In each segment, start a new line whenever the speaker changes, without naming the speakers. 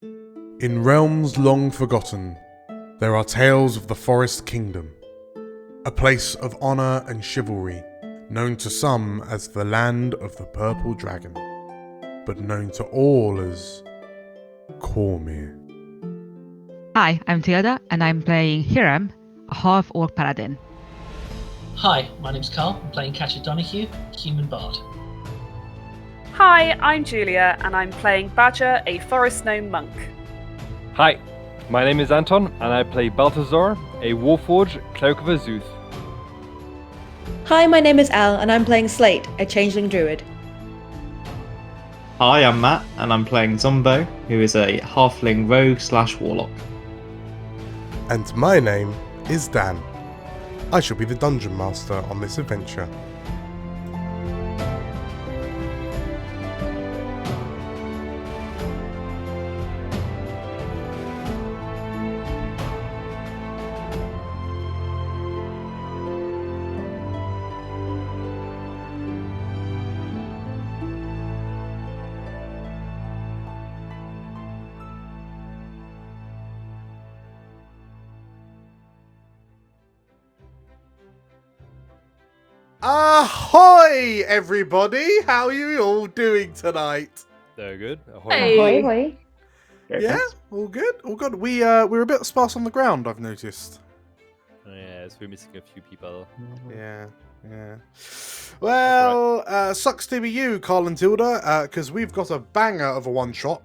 In realms long forgotten, there are tales of the Forest Kingdom, a place of honour and chivalry, known to some as the Land of the Purple Dragon, but known to all as Cormyr.
Hi, I'm Tilda, and I'm playing Hiram, a half-orc paladin.
Hi, my name's Carl. I'm playing Catcher Donahue, human bard.
Hi, I'm Julia, and I'm playing Badger, a forest gnome monk.
Hi, my name is Anton, and I play Balthazar, a Warforged Cloak of Azuth.
Hi, my name is Al, and I'm playing Slate, a changeling druid.
Hi, I'm Matt, and I'm playing Zumbo, who is a halfling rogue/warlock.
And my name is Dan. I shall be the Dungeon Master on this adventure. Ahoy, everybody! How are you all doing tonight?
They're good.
Hey.
Ahoy.
Yeah, all good, all good. We're a bit sparse on the ground, I've noticed.
Yes, we're missing a few people.
Yeah. Well, sucks to be you, Carl and Tilda, because we've got a banger of a one shot.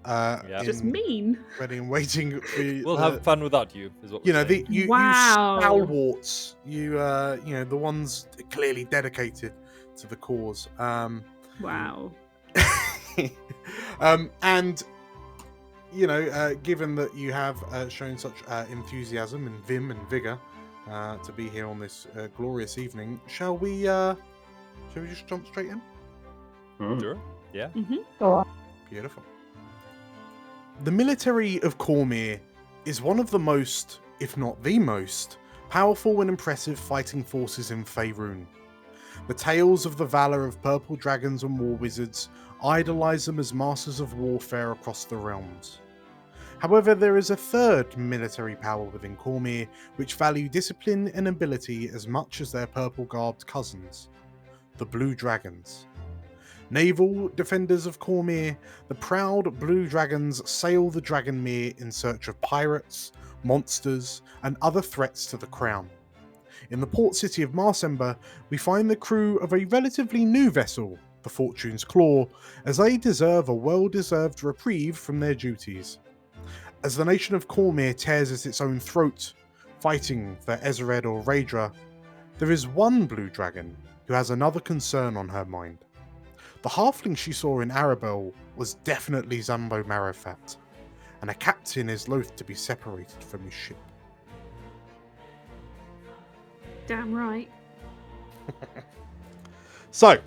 Just mean.
Ready and waiting for you.
We'll have fun without you, is what
You
we're
know,
saying.
you
Wow.
stalwarts, you know, the ones clearly dedicated to the cause.
Wow.
And you know, given that you have shown such enthusiasm and vim and vigor to be here on this glorious evening, shall we just jump straight in?
Sure. Yeah.
Go on.
Beautiful. The military of Cormyr is one of the most, if not the most, powerful and impressive fighting forces in Faerun. The tales of the valor of purple dragons and war wizards idolize them as masters of warfare across the realms. However, there is a third military power within Cormyr which value discipline and ability as much as their purple-garbed cousins, the Blue Dragons. Naval defenders of Cormyr, the proud Blue Dragons sail the Dragonmere in search of pirates, monsters, and other threats to the crown. In the port city of Marsember, we find the crew of a relatively new vessel, the Fortune's Claw, as they deserve a well-deserved reprieve from their duties. As the nation of Cormyr tears at its own throat, fighting for Ezred or Raedra, there is one Blue Dragon who has another concern on her mind. The halfling she saw in Arabelle was definitely Zumbo Marrowfat, and a captain is loath to be separated from his ship.
Damn right.
So,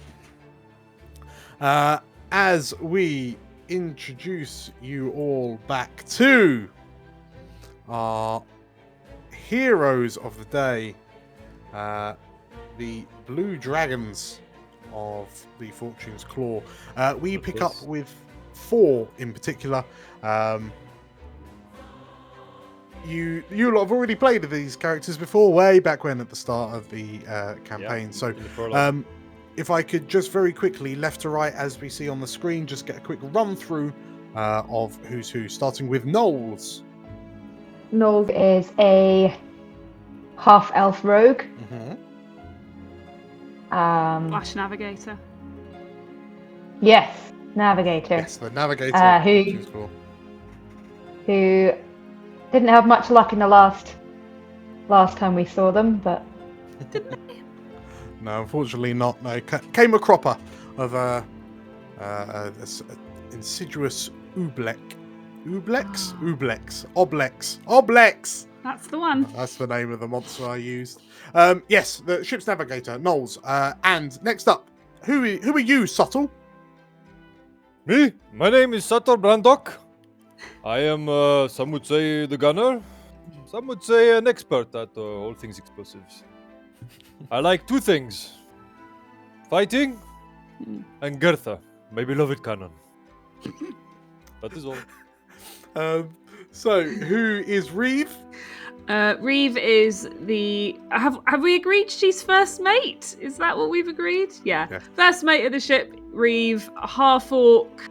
as we introduce you all back to our heroes of the day, the Blue Dragons of the Fortune's Claw, we pick up with 4 in particular. You lot have already played these characters before, way back when at the start of the campaign. So, if I could just very quickly, left to right, as we see on the screen, just get a quick run through of who's who, starting with Knowles.
Nolg is a half-elf rogue.
Flash navigator.
Yes, navigator.
Yes, the Navigator.
Who didn't have much luck in the last time we saw them, but
No, unfortunately not. No, came a cropper of a insidious Ublex. Oblex.
That's the one.
That's the name of the monster I used. Yes, the ship's navigator, Knowles. And next up, who are you, Subtle?
Me? My name is Sator Brandok. I am, some would say, the gunner. Some would say an expert at all things explosives. I like 2 things. Fighting and Gertha, my beloved cannon. That is all.
So, who is Reeve?
Reeve is the. Have we agreed she's first mate? Is that what we've agreed? Yeah.
Yeah.
First mate of the ship, Reeve, a half orc,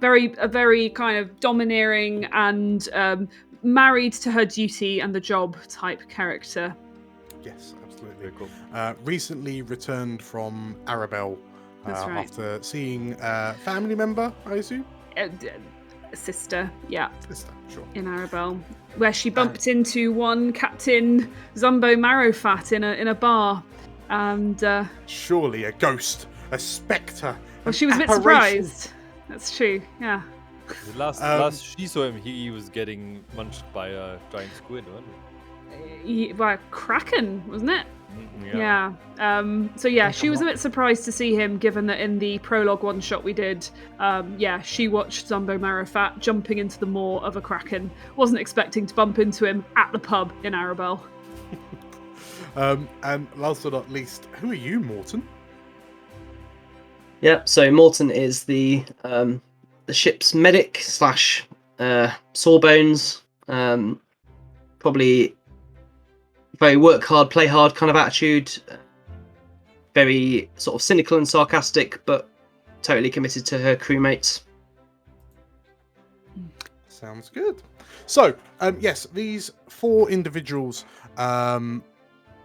very kind of domineering and married to her duty and the job type character.
Yes, absolutely.
Very cool.
Recently returned from Arabelle
That's right.
after seeing a family member, I assume?
Sister, yeah,
Sister, sure.
in Arabelle, where she bumped into one Captain Zumbo Marrowfat in a bar, and
Surely a ghost, a spectre.
well, she was a bit
apparition.
surprised. That's true, yeah.
The last she saw him, he was getting munched by a giant squid, wasn't
By a kraken, wasn't it?
he?
Yeah. So yeah, she was a bit surprised to see him, given that in the prologue one shot we did, she watched Zumbo Marrowfat jumping into the maw of a kraken. Wasn't expecting to bump into him at the pub in Arabelle.
And last but not least, who are you, Morton?
Yep. So Morton is the ship's medic slash sawbones. Probably very work hard, play hard kind of attitude. Very sort of cynical and sarcastic, but totally committed to her crewmates.
Sounds good. So, yes, these 4 individuals,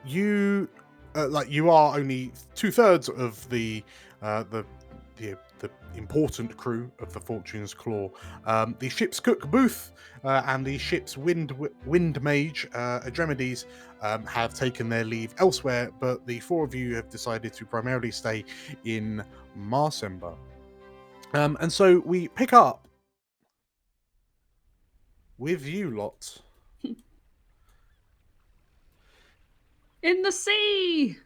you are only 2/3 of the important crew of the Fortune's Claw. The ship's cook Booth and the ship's wind mage Adremides have taken their leave elsewhere, but the 4 of you have decided to primarily stay in Marsember. And so we pick up with you lot.
In the sea!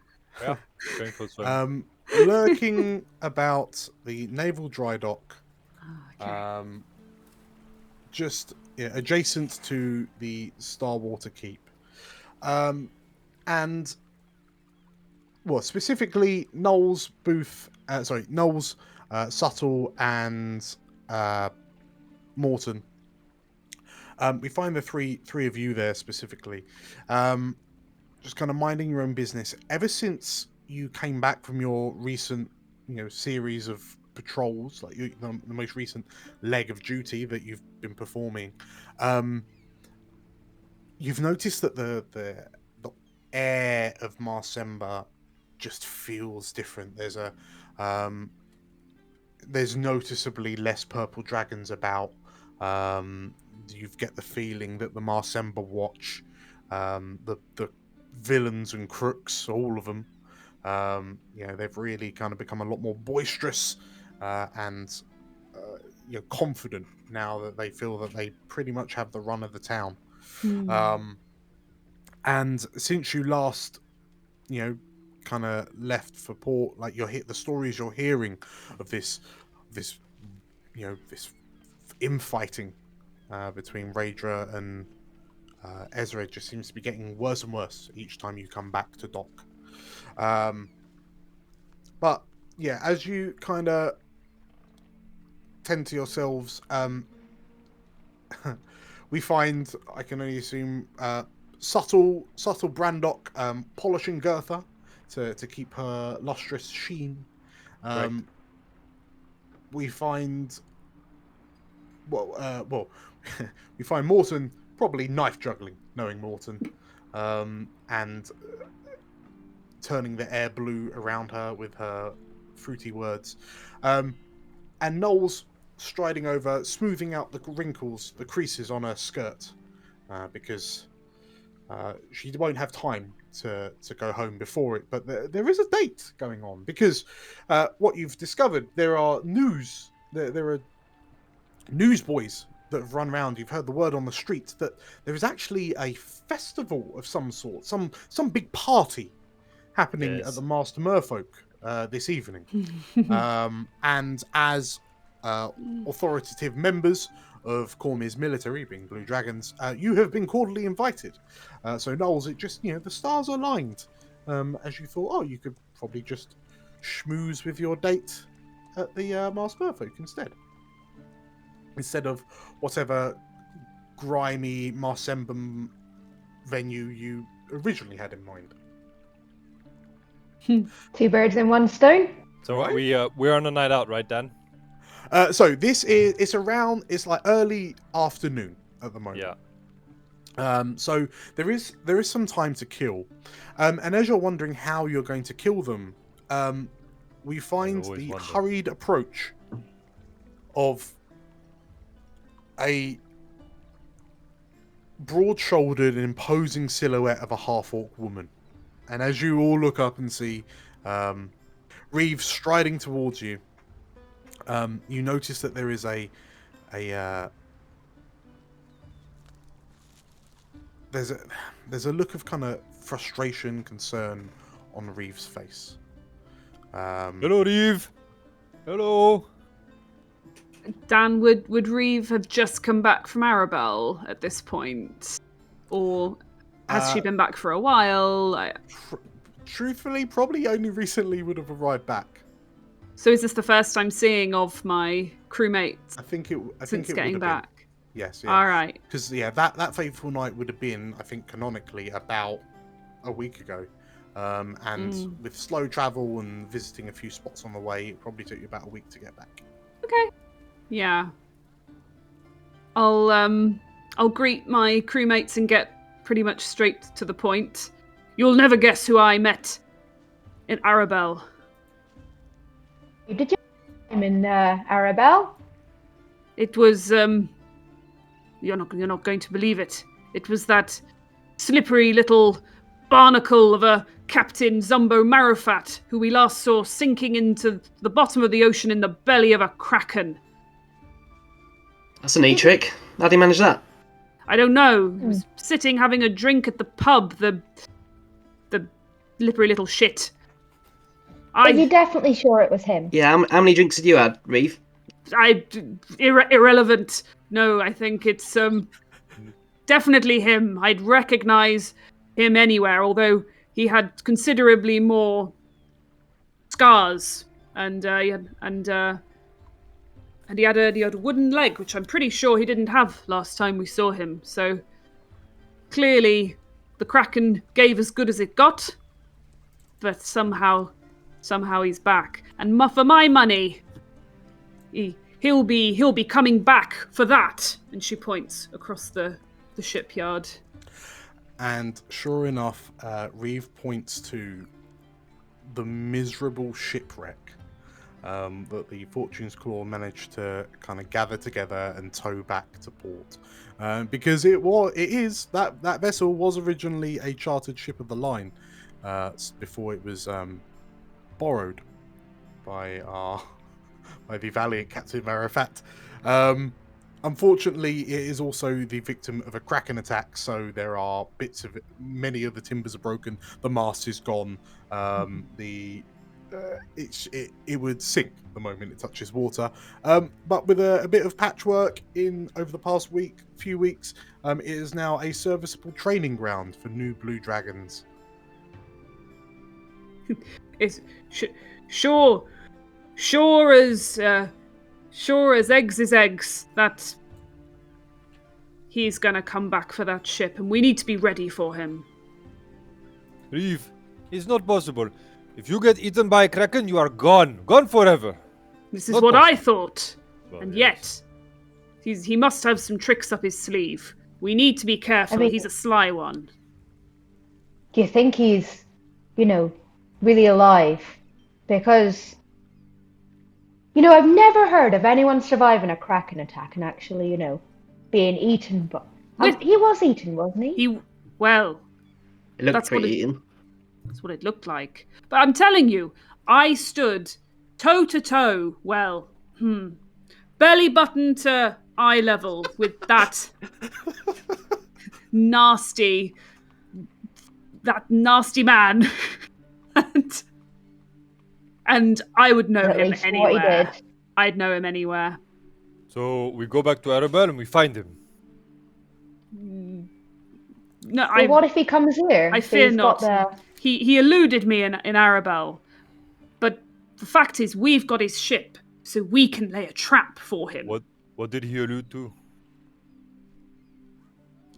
Yeah, going for a swim.
Lurking about the naval dry dock, just adjacent to the Starwater Keep, and well, specifically Knowles, Booth, Knowles, Subtle, and Morton. We find the three of you there specifically, just kind of minding your own business. Ever since you came back from your recent, series of patrols, like the most recent leg of duty that you've been performing, you've noticed that the air of Marsember just feels different. There's noticeably less purple dragons about. You get the feeling that the Marsember Watch, the villains and crooks, all of them, they've really kind of become a lot more boisterous and confident now that they feel that they pretty much have the run of the town. And since you last, kind of left for port, like the stories you're hearing of this infighting between Raedra and Ezra just seems to be getting worse and worse each time you come back to dock. But yeah, as you kind of tend to yourselves, we find, I can only assume, subtle Brandock polishing Gertha to keep her lustrous sheen.
Right.
We find we find Morton probably knife juggling, knowing Morton, and turning the air blue around her with her fruity words, and Knowles striding over, smoothing out the wrinkles, the creases on her skirt, because she won't have time to go home before it. But there is a date going on, because what you've discovered, there are newsboys that have run around. You've heard the word on the street that there is actually a festival of some sort, some big party happening at the Master Merfolk this evening. And as authoritative members of Cormyr's military, being Blue Dragons, you have been cordially invited. So Knowles, it just, the stars aligned, as you thought, you could probably just schmooze with your date at the Master Merfolk instead. instead of whatever grimy Marsember venue you originally had in mind.
2 birds in 1 stone.
So
Right.
we're on a night out, right, Dan?
So this is it's like early afternoon at the moment.
Yeah.
So there is some time to kill, and as you're wondering how you're going to kill them, we find
always
the
wonder.
hurried approach of a broad-shouldered and imposing silhouette of a half-orc woman. And as you all look up and see Reeve striding towards you, you notice that there is there's a look of kind of frustration, concern on Reeve's face.
Hello, Reeve. Hello.
Dan, would Reeve have just come back from Arabelle at this point? Or has she been back for a while?
Truthfully, probably only recently would have arrived back.
So is this the first I'm seeing of my crewmates
I think it
since
would
getting
have
back?
been. Yes, yeah.
All right.
Because that fateful night would have been, I think, canonically about a week ago. And with slow travel and visiting a few spots on the way, it probably took you about a week to get back.
Okay. Yeah. I'll greet my crewmates and get pretty much straight to the point. You'll never guess who I met in Arabelle.
Did you him in Arabelle?
It was you're not going to believe it. It was that slippery little barnacle of a Captain Zumbo Marrowfat who we last saw sinking into the bottom of the ocean in the belly of a kraken.
That's a neat trick. How do you manage that?
I don't know. He was sitting having a drink at the pub. The slippery little shit.
Are you definitely sure it was him?
Yeah, how many drinks had you had, Reeve?
Irrelevant. No, I think it's definitely him. I'd recognise him anywhere, although he had considerably more scars, and he had a wooden leg, which I'm pretty sure he didn't have last time we saw him. So clearly, the Kraken gave as good as it got, but somehow he's back. And for my money, he'll be coming back for that. And she points across the shipyard.
And sure enough, Reeve points to the miserable shipwreck that the Fortune's Claw managed to kind of gather together and tow back to port. Because that vessel was originally a chartered ship of the line before it was borrowed by the valiant Captain Marrowfat. Unfortunately, it is also the victim of a Kraken attack, so there are bits of it. Many of the timbers are broken. The mast is gone. It would sink the moment it touches water. But with a bit of patchwork over the past few weeks, it is now a serviceable training ground for new blue dragons.
It's sure as eggs is eggs that he's gonna come back for that ship, and we need to be ready for him.
Reeve, it's not possible. If you get eaten by a kraken, you are gone forever.
This is
Not
what
possible.
I thought,
Well,
and
yes.
yet he must have some tricks up his sleeve. We need to be careful. He's a sly one.
Do you think he's, really alive? Because, I've never heard of anyone surviving a Kraken attack and actually, being eaten. But he was eaten, wasn't he?
It looked
That's
pretty eaten.
That's what it looked like. But I'm telling you, I stood toe to toe, belly button to eye level with that nasty man. and I would know
At
him
least what he
anywhere.
did.
I'd know him anywhere.
So we go back to Arabelle and we find him.
No,
Well, what if he comes here?
I
So
fear
he's got
not. He eluded me in Arabelle. But the fact is, we've got his ship, so we can lay a trap for him.
What What did he allude to?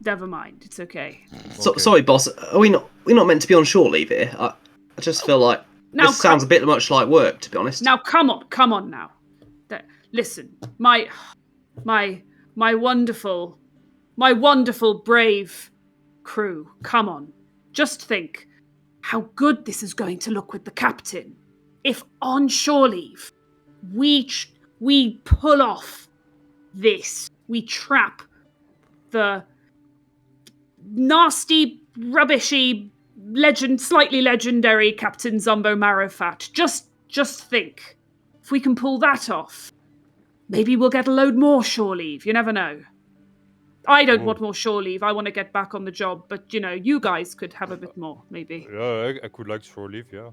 Never mind. It's okay.
Okay.
Sorry, boss. Are we not? We're not meant to be on shore leave here. I just feel like
Now
this sounds a bit much like work, to be honest.
Now, come on now. Listen, my wonderful, brave crew. Come on, just think how good this is going to look with the captain. If on shore leave, we pull off this, we trap the nasty, rubbishy, slightly legendary Captain Zumbo Marrowfat. Just think, if we can pull that off, maybe we'll get a load more shore leave. You never know. I don't want more shore leave. I want to get back on the job, but you guys could have a bit more, maybe.
Yeah, I could like shore leave. Yeah.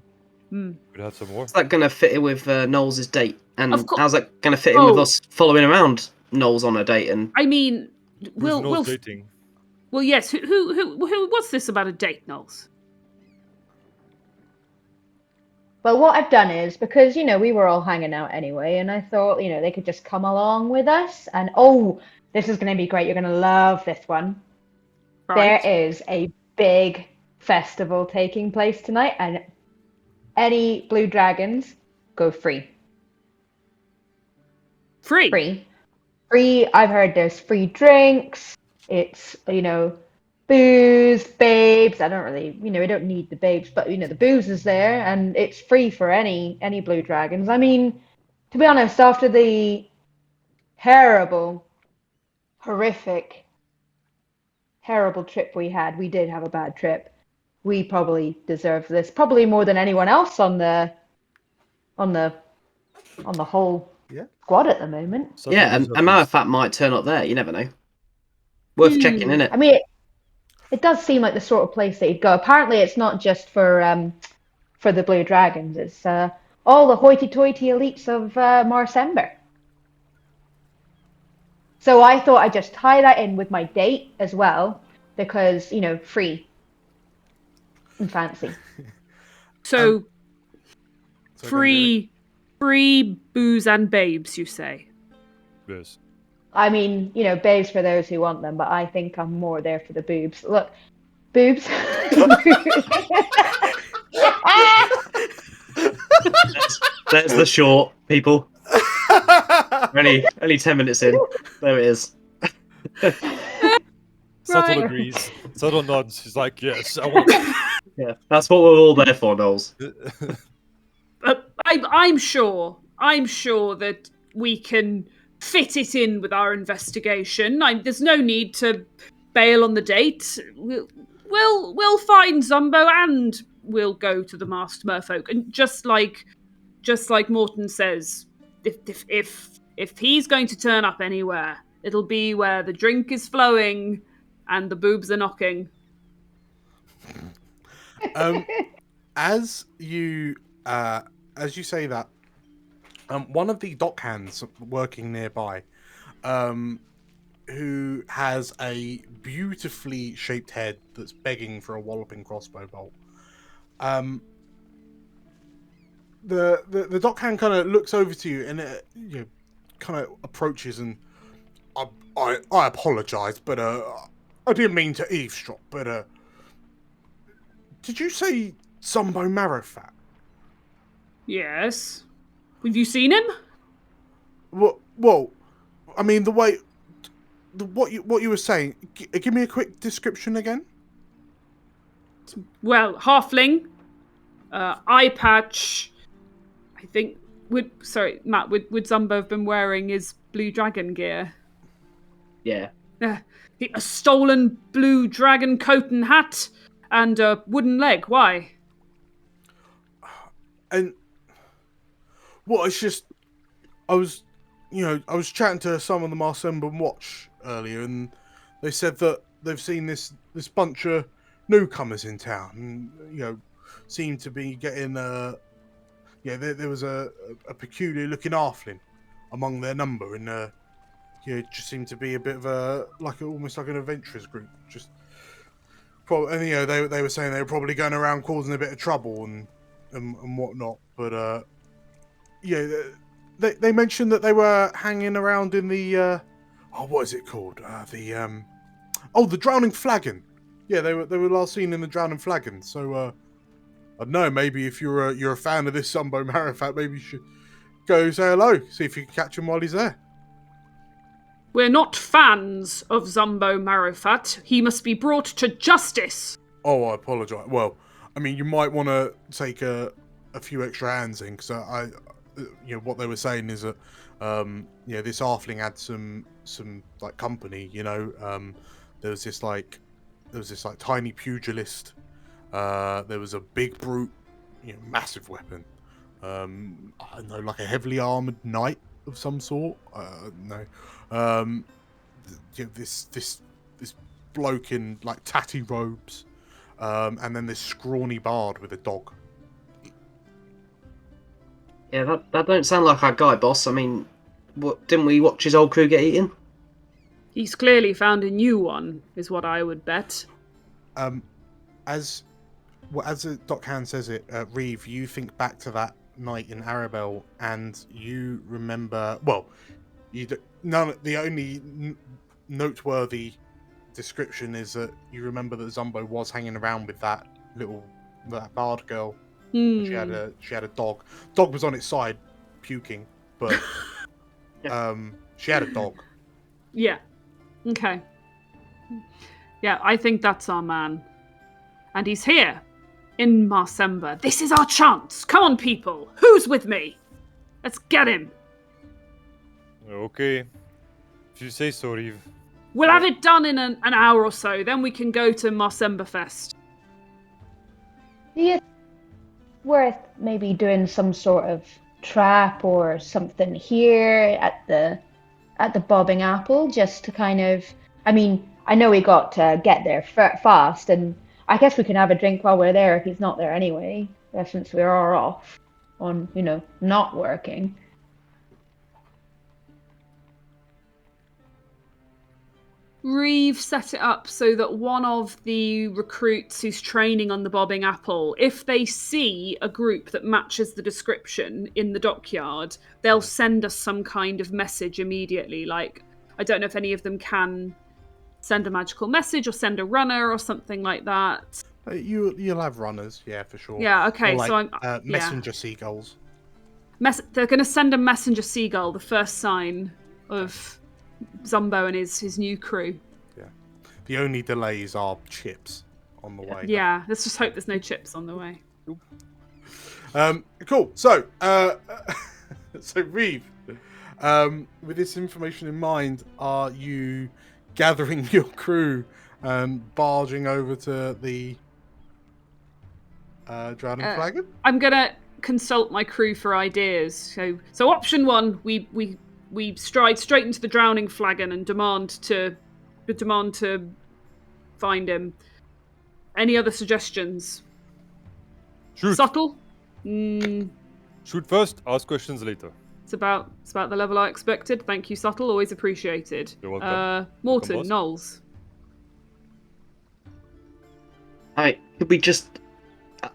Mm.
Could have some more.
How's that going to fit in with Knowles' date? And
Of course.
how's that going to fit in with us following around Knowles on a date? And
I mean,
Knowles dating?
Well, yes. Who? What's this about a date, Knowles?
Well, what I've done is, because, we were all hanging out anyway, and I thought, they could just come along with us. And, this is going to be great. You're going to love this one.
Right.
There is a big festival taking place tonight, and any blue dragons go free.
Free?
Free. I've heard there's free drinks. It's, booze, babes. I don't really, we don't need the babes, but the booze is there, and it's free for any blue dragons. I mean, to be honest, after the horrific, terrible trip we had, we did have a bad trip. We probably deserve this, probably more than anyone else on the whole squad at the moment.
yeah, and Marrowfat might turn up there. You never know. Worth checking, isn't it?
I mean, it does seem like the sort of place that you'd go. Apparently, it's not just for the Blue Dragons. It's all the hoity-toity elites of Marsember. So I thought I'd just tie that in with my date as well, because free and fancy.
So free booze and babes, you say?
Yes.
I mean, babes for those who want them, but I think I'm more there for the boobs. Look, boobs.
There's the short, people. Only 10 minutes in. There it is.
Subtle agrees. Subtle nods. She's like, yes, I want.
Yeah, that's what we're all there for, Knowles.
I'm sure that we can fit it in with our investigation. There's no need to bail on the date. We'll find Zumbo and we'll go to the masked merfolk. And just like Morton says, if he's going to turn up anywhere, it'll be where the drink is flowing and the boobs are knocking.
As you say that, one of the dockhands working nearby, who has a beautifully shaped head that's begging for a walloping crossbow bolt, the dockhand kind of looks over to you and kind of approaches and I apologise, but I didn't mean to eavesdrop, but did you say Zumbo Marrowfat?
Yes. Have you seen him?
Well, I mean, what you were saying. Give me a quick description again.
Well, halfling, eye patch. I think. Matt. Would Zumbo have been wearing his blue dragon gear?
Yeah.
A stolen blue dragon coat and hat, and a wooden leg. Why?
And well, it's just I was chatting to some of the Marsember Watch earlier, and they said that they've seen this bunch of newcomers in town, and seem to be getting there was a peculiar looking halfling among their number, and it just seemed to be a bit of almost like an adventurers group. Just probably, and they were saying they were probably going around causing a bit of trouble and whatnot, but they mentioned that they were hanging around in the what is it called? The Drowning Flagon. Yeah, they were last seen in the Drowning Flagon. So I don't know. Maybe if you're a fan of this Zumbo Marrowfat, maybe you should go say hello. See if you can catch him while he's there.
We're not fans of Zumbo Marrowfat. He must be brought to justice.
Oh, I apologise. Well, I mean, you might want to take a few extra hands in, because what they were saying is that this halfling had some like company. There was this tiny pugilist. There was a big brute, massive weapon. I don't know, like a heavily armored knight of some sort. No. This bloke in like tatty robes, and then this scrawny bard with a dog.
Yeah, that don't sound like our guy, boss. I mean, didn't we watch his old crew get eaten?
He's clearly found a new one, is what I would bet.
As Doc Hand says it, Reeve, you think back to that night in Arabelle, and you remember. Well, the only noteworthy description is that you remember that Zumbo was hanging around with that bard girl. She had a dog. Dog was on its side, puking, but she had a dog.
Yeah. Okay. Yeah, I think that's our man, and he's here in Marsember. This is our chance. Come on, people. Who's with me? Let's get him.
Okay. If you say so, Reeve.
We'll have it done in an hour or so. Then we can go to Marsember Fest.
Yeah, worth maybe doing some sort of trap or something here at the Bobbing Apple, just to kind of. I mean, I know we got to get there fast, and I guess we can have a drink while we're there if he's not there anyway, since we're all off on, not working.
Reeve set it up so that one of the recruits who's training on the Bobbing Apple, if they see a group that matches the description in the dockyard, they'll send us some kind of message immediately. Like, I don't know if any of them can send a magical message or send a runner or something like that.
You'll have runners, yeah, for sure.
Yeah, okay,
or
so
I'm messenger seagulls.
They're going to send a messenger seagull, the first sign of Zumbo and his new crew.
Yeah. The only delays are chips on the way.
Yeah, let's just hope there's no chips on the way.
Cool. So, Reeve, with this information in mind, are you gathering your crew and barging over to the Drowning Flagon?
I'm gonna consult my crew for ideas. So option one, we stride straight into the Drowning Flagon and demand to find him. Any other suggestions?
Shoot.
Subtle?
Shoot first, ask questions later.
It's about the level I expected. Thank you, Subtle. Always appreciated.
You're welcome.
Morton,
Welcome,
Knowles.
Alright, could we just...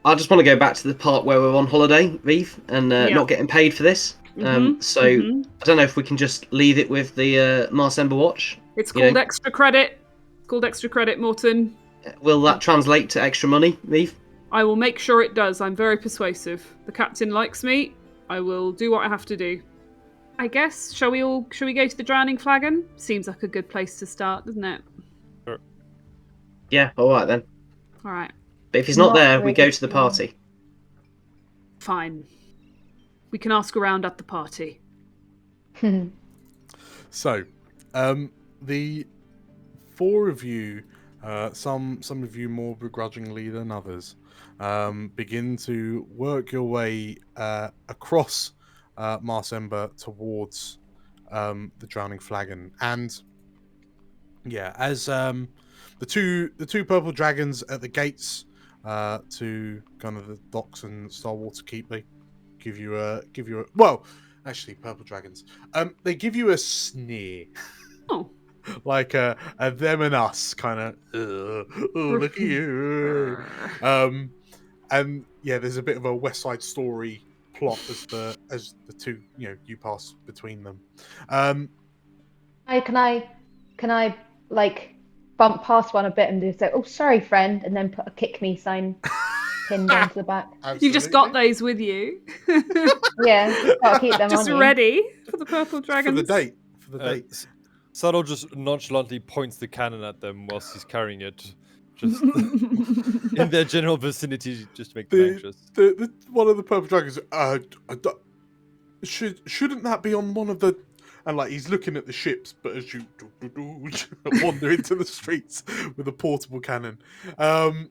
I just want to go back to the part where we're on holiday, Reeve, and not getting paid for this. I don't know if we can just leave it with the Marsember watch.
It's called extra credit. It's called extra credit, Morton.
Will that translate to extra money, Reeve?
I will make sure it does. I'm very persuasive. The captain likes me. I will do what I have to do. I guess. Shall we go to the Drowning Flagon? Seems like a good place to start, doesn't it?
Sure.
Yeah, alright then.
Alright.
But if he's not there, we go to the party.
Fine. We can ask around at the party.
So, the four of you, some of you more begrudgingly than others, begin to work your way across Marsember towards the Drowning Flagon, and yeah, as the two purple dragons at the gates to kind of the docks and Starwater Keep, they give you a well, actually, purple dragons, they give you a sneer.
Oh.
Like a them and us kind of, oh, look at you. And yeah, there's a bit of a West Side Story plot as the two you pass between them.
Can I like bump past one a bit and just say, "Oh, sorry, friend," and then put a kick me sign pinned onto the back?
Absolutely.
You've just got those with you.
Yeah, gotta keep them
Just
on you.
ready for the purple dragons.
For the date.
Subtle just nonchalantly points the cannon at them whilst he's carrying it. Just in their general vicinity, just to make them anxious.
The one of the purple dragons. Shouldn't that be on one of the? And like he's looking at the ships, but as you wander into the streets with a portable cannon,
and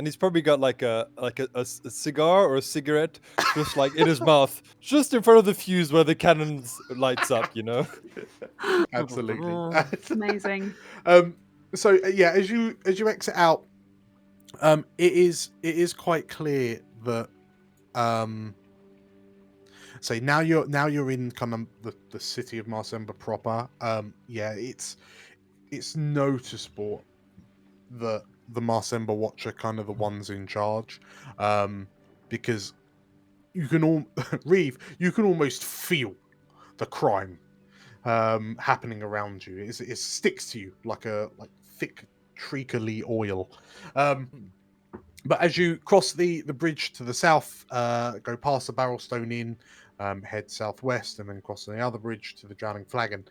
he's probably got like a cigar or a cigarette, just like in his mouth, just in front of the fuse where the cannon lights up.
Absolutely,
amazing.
So yeah, as you exit out, it is quite clear that so now you're in kind of the city of Marsember proper. Yeah, it's noticeable that the Marsember Watch are kind of the ones in charge, because you can Reeve, you can almost feel the crime happening around you. It sticks to you like thick treacly oil. But as you cross the bridge to the south, go past the Barrelstone Inn, head southwest, and then cross the other bridge to the Drowning Flagon.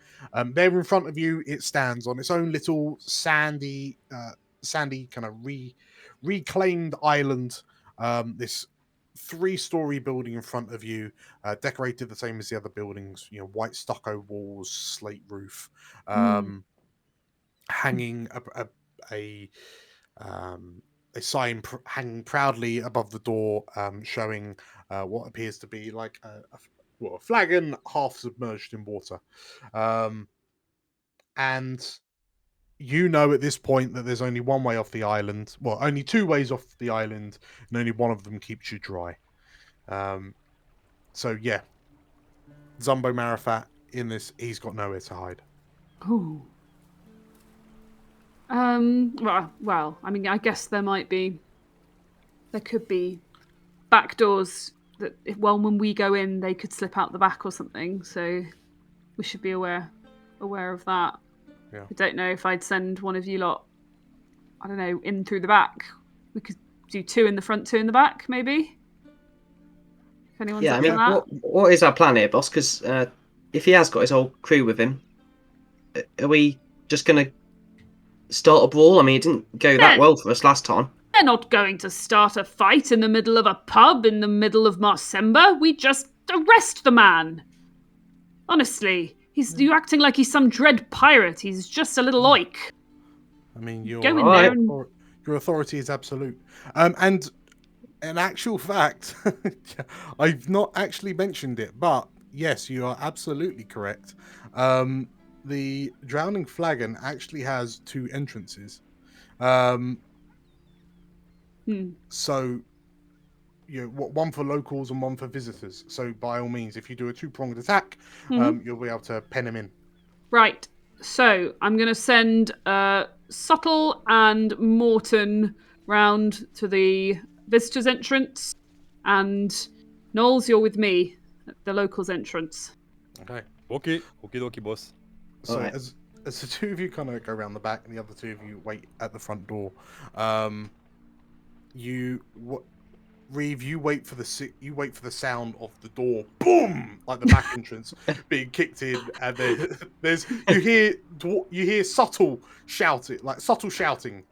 There in front of you, it stands on its own little sandy kind of reclaimed island. This 3-story building in front of you, decorated the same as the other buildings. White stucco walls, slate roof, hanging a sign hanging proudly above the door, showing what appears to be like a flagon half submerged in water. And at this point that there's only one way off the island. Well, only 2 ways off the island, and only one of them keeps you dry. So yeah, Zumbo Marrowfat in this, he's got nowhere to hide.
Ooh. Well, I mean, I guess there could be back doors that, when we go in, they could slip out the back or something. So we should be aware of that.
Yeah.
I don't know if I'd send one of you lot, I don't know, in through the back. We could do 2 in the front, 2 in the back, maybe. If anyone's up for that.
What is our plan here, boss? Because if he has got his whole crew with him, are we just going to start a brawl? I mean, it didn't go that well for us last time.
They're not going to start a fight in the middle of a pub in the middle of Marsember. We just arrest the man. Honestly, you acting like he's some dread pirate. He's just a little oik.
I mean, your authority is absolute. And in actual fact, I've not actually mentioned it, but yes, you are absolutely correct. The Drowning Flagon actually has 2 entrances. So, one for locals and one for visitors. So, by all means, if you do a 2-pronged attack, you'll be able to pen him in.
Right. So, I'm going to send Subtle and Morton round to the visitors' entrance, and Knowles, you're with me at the locals' entrance.
Okay.
Okay. Okie dokie, boss.
So, as the 2 of you kind of go around the back, and the other 2 of you wait at the front door, Reeve, you wait for the sound of the door, boom, like the back entrance being kicked in, and then you hear subtle shouting.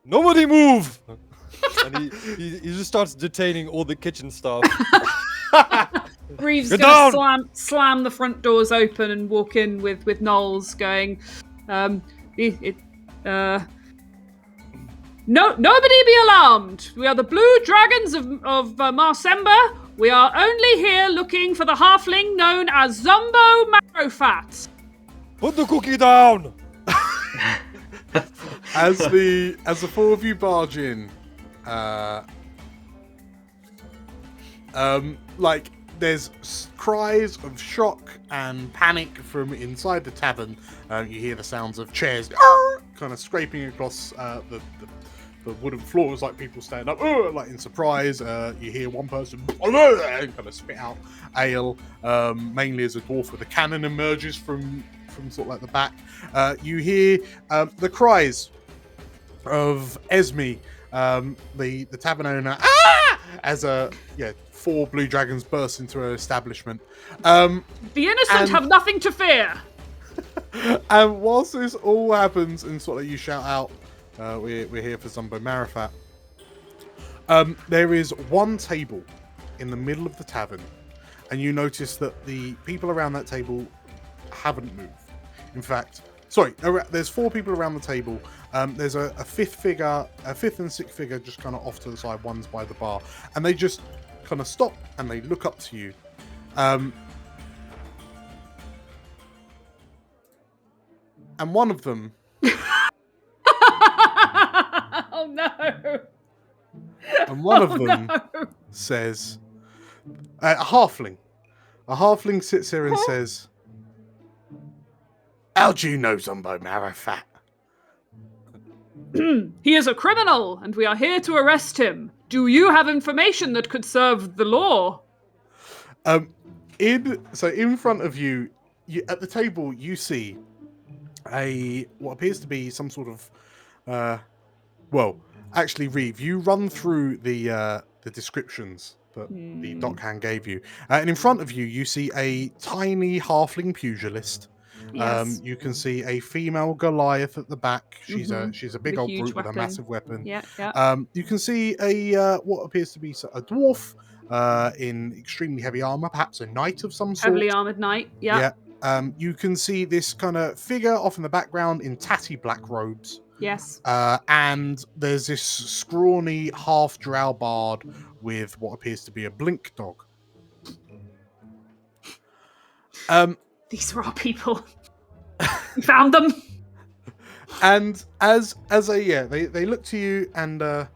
Nobody move! And he just starts detaining all the kitchen staff.
Reeve's going to slam the front doors open and walk in with Knowles going, No, nobody be alarmed. We are the Blue Dragons of Marsember. We are only here looking for the halfling known as Zumbo Marrowfat.
Put the cookie down!
As the 4 of you barge in, there's cries of shock and panic from inside the tavern. You hear the sounds of chairs kind of scraping across wooden floors, like people stand up, like in surprise. You hear one person kind of spit out ale, mainly as a dwarf with a cannon emerges from sort of like the back. You hear the cries of Esme, the tavern owner, as 4 blue dragons burst into her establishment.
The innocent have nothing to fear.
And whilst this all happens, and sort of you shout out, we're here for Zumbo Marrowfat. There is one table in the middle of the tavern, and you notice that the people around that table haven't moved. In fact, there's 4 people around the table. There's a fifth and sixth figure just kind of off to the side. One's by the bar, and they just kind of stop and they look up to you. And one of them.
Oh no!
And one of them says, a halfling. A halfling sits here and says, "How do you know Zumbo Marrowfat?"
He is a criminal, and we are here to arrest him. Do you have information that could serve the law?
In front of you, at the table, you see what appears to be some sort of actually, Reeve, you run through the descriptions that the dockhand gave you, and in front of you, you see a tiny halfling pugilist.
Yes.
You can see a female Goliath at the back. She's a big old brute with a massive weapon.
Yeah.
You can see a what appears to be a dwarf in extremely heavy armor, perhaps a knight of some sort.
Heavily armored knight. Yeah.
You can see this kind of figure off in the background in tatty black robes.
Yes.
And there's this scrawny half drow bard with what appears to be a blink dog.
These are our people. We found them.
And they look to you, and the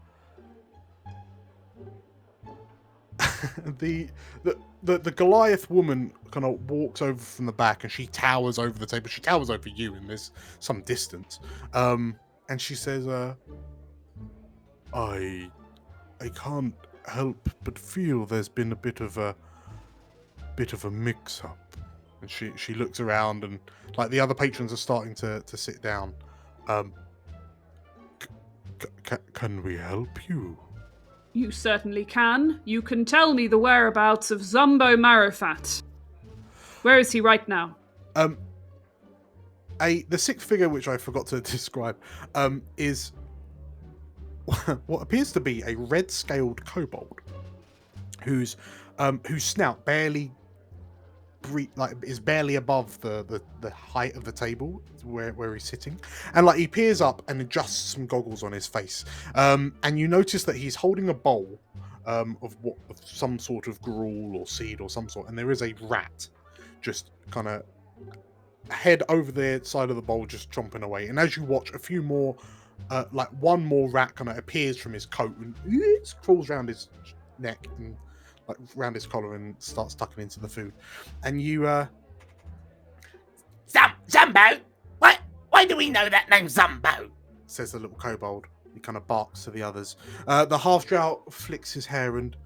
Goliath woman kind of walks over from the back, and she towers over the table. She towers over you, and there's some distance. And she says, I can't help but feel there's been a bit of a mix-up. And she looks around, and like the other patrons are starting to sit down. Can we help you?
You certainly can. You can tell me the whereabouts of Zumbo Marrowfat. Where is he right now?
The sixth figure, which I forgot to describe, is what appears to be a red-scaled kobold, whose snout is barely above the height of the table where he's sitting, and like he peers up and adjusts some goggles on his face, and you notice that he's holding a bowl of some sort of gruel or seed or some sort, and there is a rat just kind of head over the side of the bowl just chomping away. And as you watch, a few more one more rat kind of appears from his coat and crawls around his neck and like around his collar and starts tucking into the food. And you
Zumbo? Why do we know that name Zumbo?
Says the little kobold. He kind of barks to the others. The half drow flicks his hair, and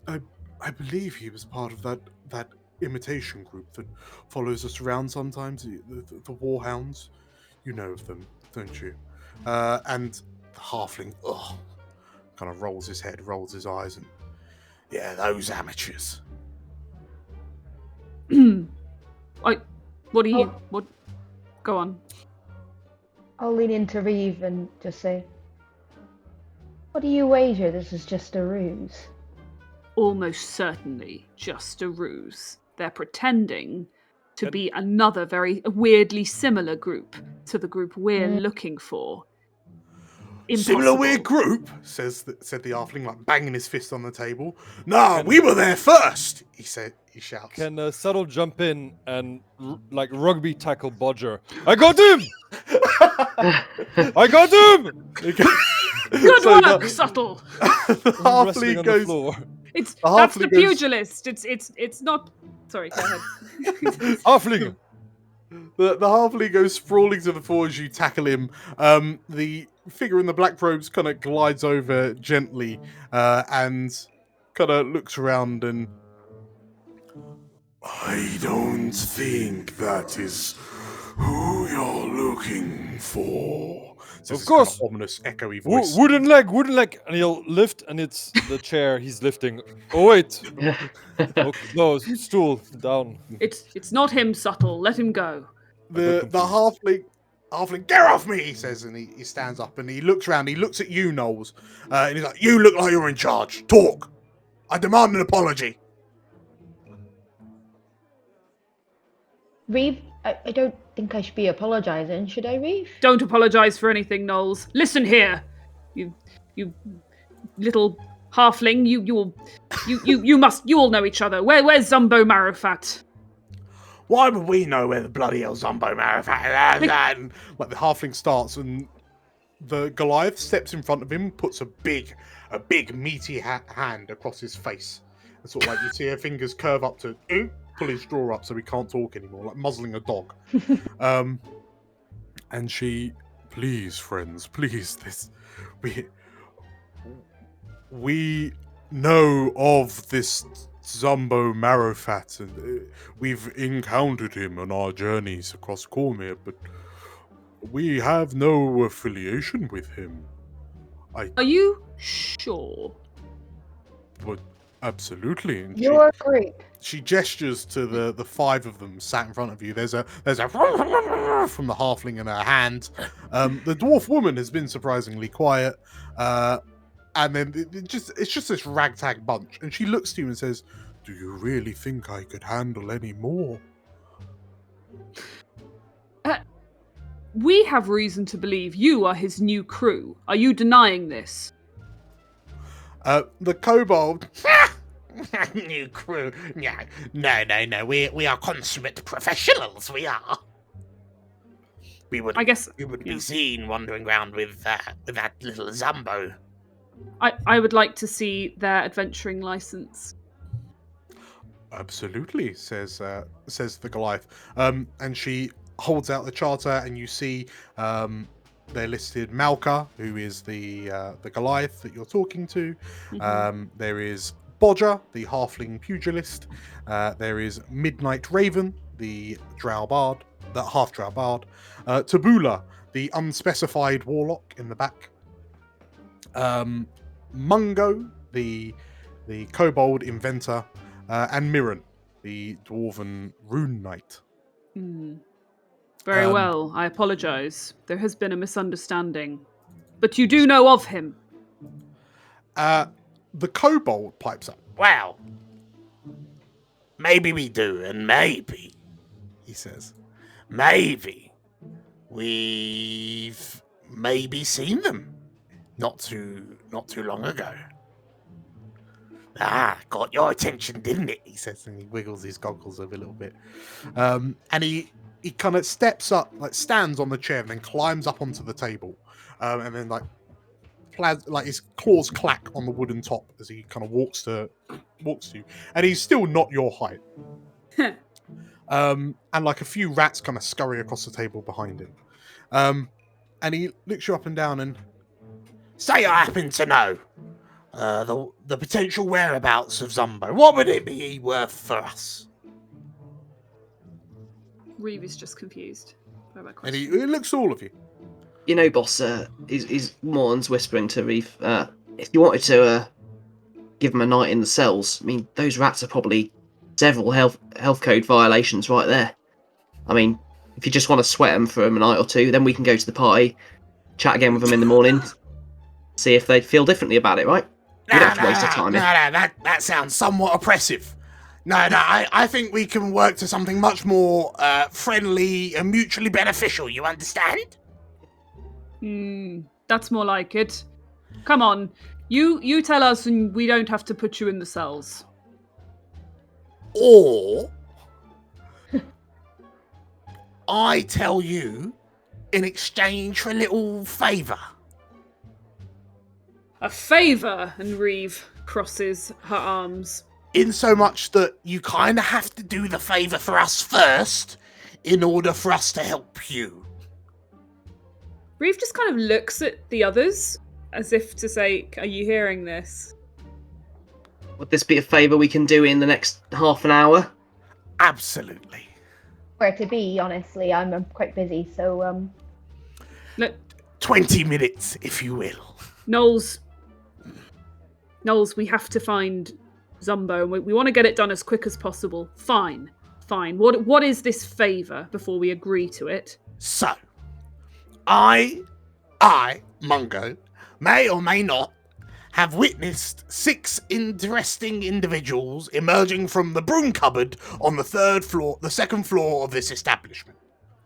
I believe he was part of that imitation group that follows us around sometimes, the Warhounds. You know of them, don't you? And the halfling kind of rolls his head, rolls his eyes, and yeah, those amateurs.
What go on.
I'll lean into Reeve and just say, what do you wager this is just a ruse?
Almost certainly just a ruse. They're pretending to be another very weirdly similar group to the group we're looking for. Impossible.
Similar weird group, said the halfling, like banging his fist on the table. No, we were there first, he shouts.
Can Subtle jump in and like rugby tackle Bodger? I got him! I got him!
Good work, Subtle.
The halfling goes.
That's the pugilist. It's not. Sorry, go ahead.
Halfling,
The halfling goes sprawling to the floor as you tackle him. The figure in the black robes kind of glides over gently and kind of looks around and... I don't think that is who you're looking for.
Of course.
Kind of ominous, echoey voice.
Wooden leg, and he'll lift, and it's the chair he's lifting. Oh wait, okay, no, stool down.
It's not him, Subtle. Let him go.
The halfling, get off me, he says, and he stands up and he looks around. He looks at you, Knowles, and he's like, you look like you're in charge. Talk. I demand an apology.
Reeve, I don't think I should be apologising, should I, Reeve?
Don't apologise for anything, Knowles. Listen here, you little halfling. You all know each other. Where's Zumbo Marrowfat?
Why would we know where the bloody hell Zumbo Marrowfat is? Like the halfling starts, and the Goliath steps in front of him, puts a big meaty hand across his face, and sort of like you see her fingers curve up to pull his jaw up so he can't talk anymore, like muzzling a dog. And she, please, friends, please, we know of this Zumbo Marrowfat, and we've encountered him on our journeys across Cormyr, but we have no affiliation with him.
Are you sure?
But absolutely. And
You're a creep.
she gestures to the five of them sat in front of you. There's a from the halfling in her hand. The dwarf woman has been surprisingly quiet. And then it's just this ragtag bunch. And she looks to you and says, do you really think I could handle any more?
We have reason to believe you are his new crew. Are you denying this?
The kobold...
New crew. No. We are consummate professionals, we are. We would be seen wandering around with that little Zumbo.
I would like to see their adventuring license.
Absolutely, says the Goliath. And she holds out the charter, and you see they're listed Malka, who is the Goliath that you're talking to.
Mm-hmm.
There is Bodger, the halfling pugilist. There is Midnight Raven, the half drow bard. Tabula, the unspecified warlock in the back. Mungo, the kobold inventor, and Mirren, the dwarven rune knight.
Very well, I apologise. There has been a misunderstanding. But you do know of him.
The kobold pipes up.
Well, maybe we do, and maybe,
He says,
maybe we've seen them not too long ago. Got your attention, didn't it?
he says, and he wiggles his goggles over a little bit. And he kind of steps up, like stands on the chair, and then climbs up onto the table, and then like his claws clack on the wooden top as he kind of walks to you, and he's still not your height. And like a few rats kind of scurry across the table behind him, and he looks you up and down and
say I happen to know the potential whereabouts of Zumbo. What would it be worth for us?
Reeve is just confused by my
and
question.
he looks at all of you.
You know, boss, is Morton's whispering to Reeve, if you wanted to give him a night in the cells, I mean, those rats are probably several health code violations right there. I mean, if you just want to sweat them for a night or two, then we can go to the party, chat again with them in the morning, see if they feel differently about it, right? You don't have to waste your time.
That sounds somewhat oppressive. No, I think we can work to something much more friendly and mutually beneficial, you understand?
That's more like it. Come on, you tell us and we don't have to put you in the cells.
Or I tell you in exchange for a little favour.
A favour? And Reeve crosses her arms.
In so much that you kind of have to do the favour for us first in order for us to help you.
Reeve just kind of looks at the others as if to say, are you hearing this?
Would this be a favour we can do in the next half an hour?
Absolutely.
Where to be, honestly, I'm quite busy, so
20 minutes, if you will.
Knowles, we have to find Zumbo, and we want to get it done as quick as possible. Fine. What is this favour before we agree to it?
So, I, Mungo, may or may not have witnessed 6 interesting individuals emerging from the broom cupboard on the second floor of this establishment.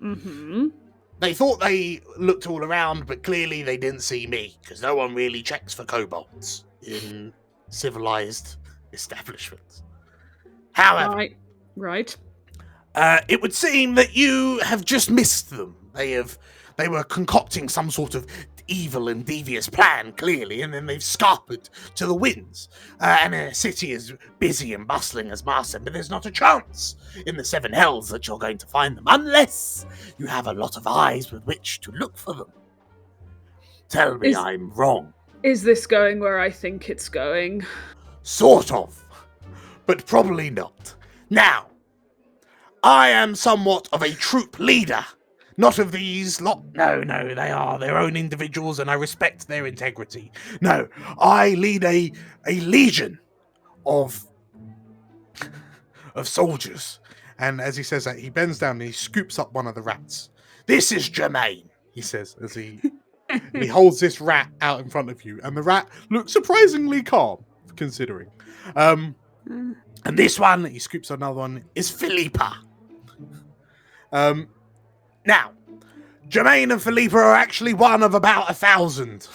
Mm-hmm.
They thought they looked all around, but clearly they didn't see me, because no one really checks for kobolds in civilized establishments. However,
right.
It would seem that you have just missed them. They were concocting some sort of evil and devious plan, clearly, and then they've scarpered to the winds. And a city as busy and bustling as Marsember, there's not a chance in the 7 hells that you're going to find them, unless you have a lot of eyes with which to look for them. Tell me I'm wrong.
Is this going where I think it's going?
Sort of, but probably not. Now, I am somewhat of a troop leader. Not of these lot. No, they are their own individuals, and I respect their integrity. No, I lead a legion of soldiers. And as he says that, he bends down and he scoops up one of the rats. This is Jermaine, he says, as he holds this rat out in front of you. And the rat looks surprisingly calm, considering. And this one, he scoops another one, is Philippa. Now, Jermaine and Philippa are actually one of about 1,000.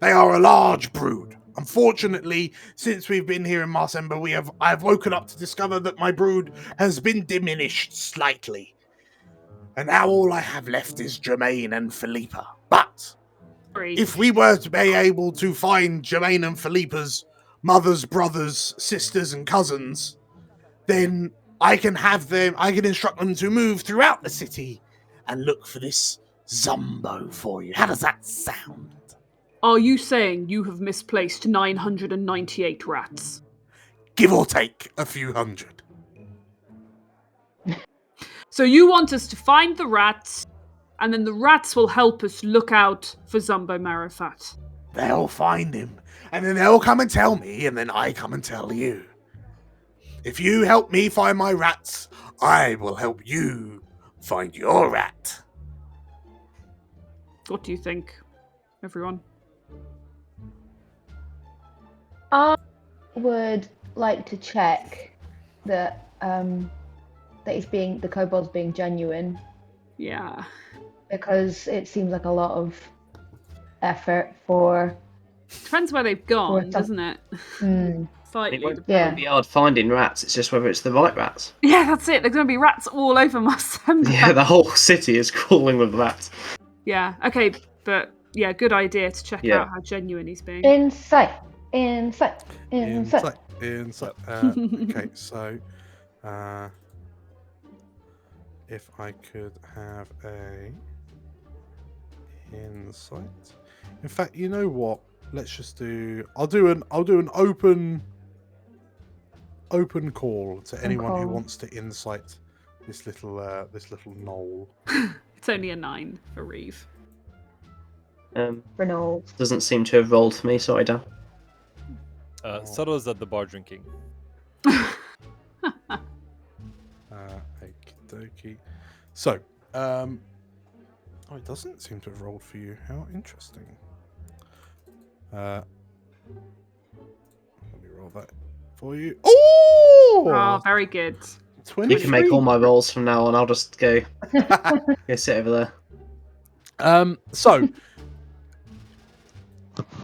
They are a large brood. Unfortunately, since we've been here in Marsember, I've woken up to discover that my brood has been diminished slightly. And now all I have left is Jermaine and Philippa. But if we were to be able to find Jermaine and Philippa's mothers, brothers, sisters, and cousins, then I can instruct them to move throughout the city and look for this Zumbo for you. How does that sound?
Are you saying you have misplaced 998 rats?
Give or take a few hundred.
So you want us to find the rats, and then the rats will help us look out for Zumbo Marrowfat.
They'll find him, and then they'll come and tell me, and then I come and tell you. If you help me find my rats, I will help you find your rat.
What do you think, everyone?
I would like to check that the kobold's being genuine.
Yeah.
Because it seems like a lot of effort for...
Depends where they've gone, doesn't it? Slightly.
It won't be hard finding rats, it's just whether it's the right rats.
Yeah, that's it. There's going to be rats all over Marsember.
Yeah, the whole city is crawling with rats.
Yeah, okay, but yeah, good idea to check out how genuine he's being.
Insight.
Okay, so if I could have a insight. In fact, you know what? Let's just do. I'll do an open call to anyone who wants to insight this little knoll.
It's only a 9 for Reeve.
Reynolds
doesn't seem to have rolled for me. Sorry, Dan.
Subtle's at the bar drinking.
Okie-dokie. So, it doesn't seem to have rolled for you. How interesting. Let me roll that for you.
Oh, very good.
23.
You can make all my rolls from now on. I'll just go sit over
there. So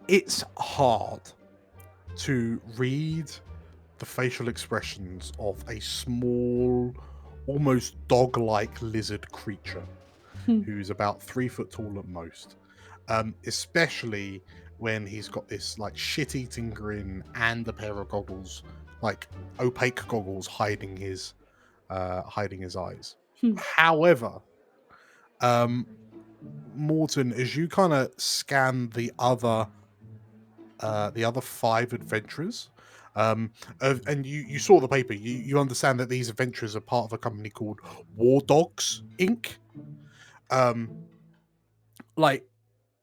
it's hard to read the facial expressions of a small, almost dog-like lizard creature who's about 3 foot tall at most. Especially when he's got this like shit-eating grin and a pair of goggles, like opaque goggles hiding his eyes. However, Morton, as you kind of scan the other 5 adventurers, and you saw the paper, you understand that these adventurers are part of a company called War Dogs Inc. Like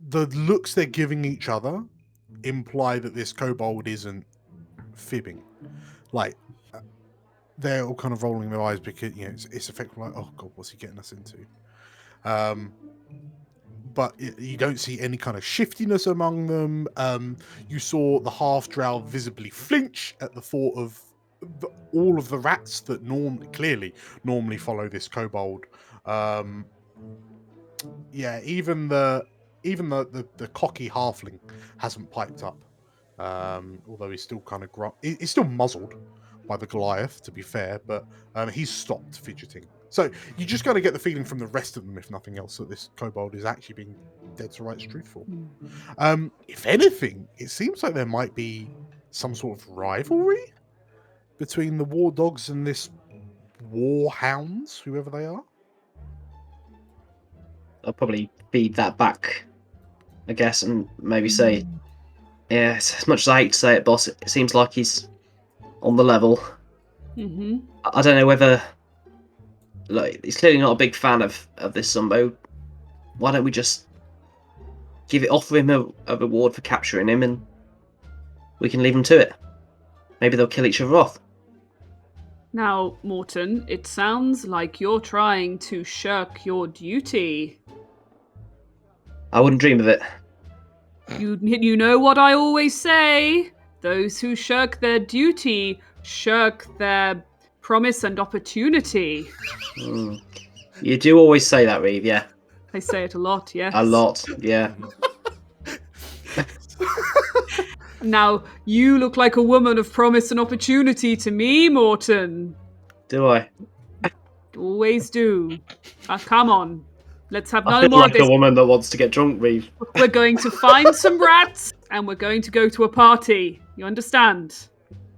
the looks they're giving each other imply that this kobold isn't fibbing. Like they're all kind of rolling their eyes because it's effectively like, oh god, what's he getting us into? But you don't see any kind of shiftiness among them. You saw the half-drow visibly flinch at the thought of all of the rats that normally follow this kobold. Even the cocky halfling hasn't piped up, although he's still kind of he's still muzzled by the Goliath, to be fair, but he's stopped fidgeting. So you just got to get the feeling from the rest of them, if nothing else, that this kobold is actually being dead to rights truthful. If anything, it seems like there might be some sort of rivalry between the war dogs and this war hounds, whoever they are.
I'll probably feed that back, I guess, and maybe say, yeah, as much as I hate to say it, boss, it seems like he's on the level. I don't know whether... Like, he's clearly not a big fan of this Zumbo. Why don't we just offer him a reward for capturing him, and we can leave him to it. Maybe they'll kill each other off.
Now, Morton, it sounds like you're trying to shirk your duty.
I wouldn't dream of it.
You know what I always say? Those who shirk their duty shirk their promise and opportunity.
You do always say that, Reeve, yeah.
I say it a lot, yes.
A lot, yeah.
Now, you look like a woman of promise and opportunity to me, Morton.
Do I?
Always do. Come on. Let's have
I
no
feel
more
like
of this.
a woman that wants to get drunk, Reeve.
We're going to find some rats, and we're going to go to a party. You understand?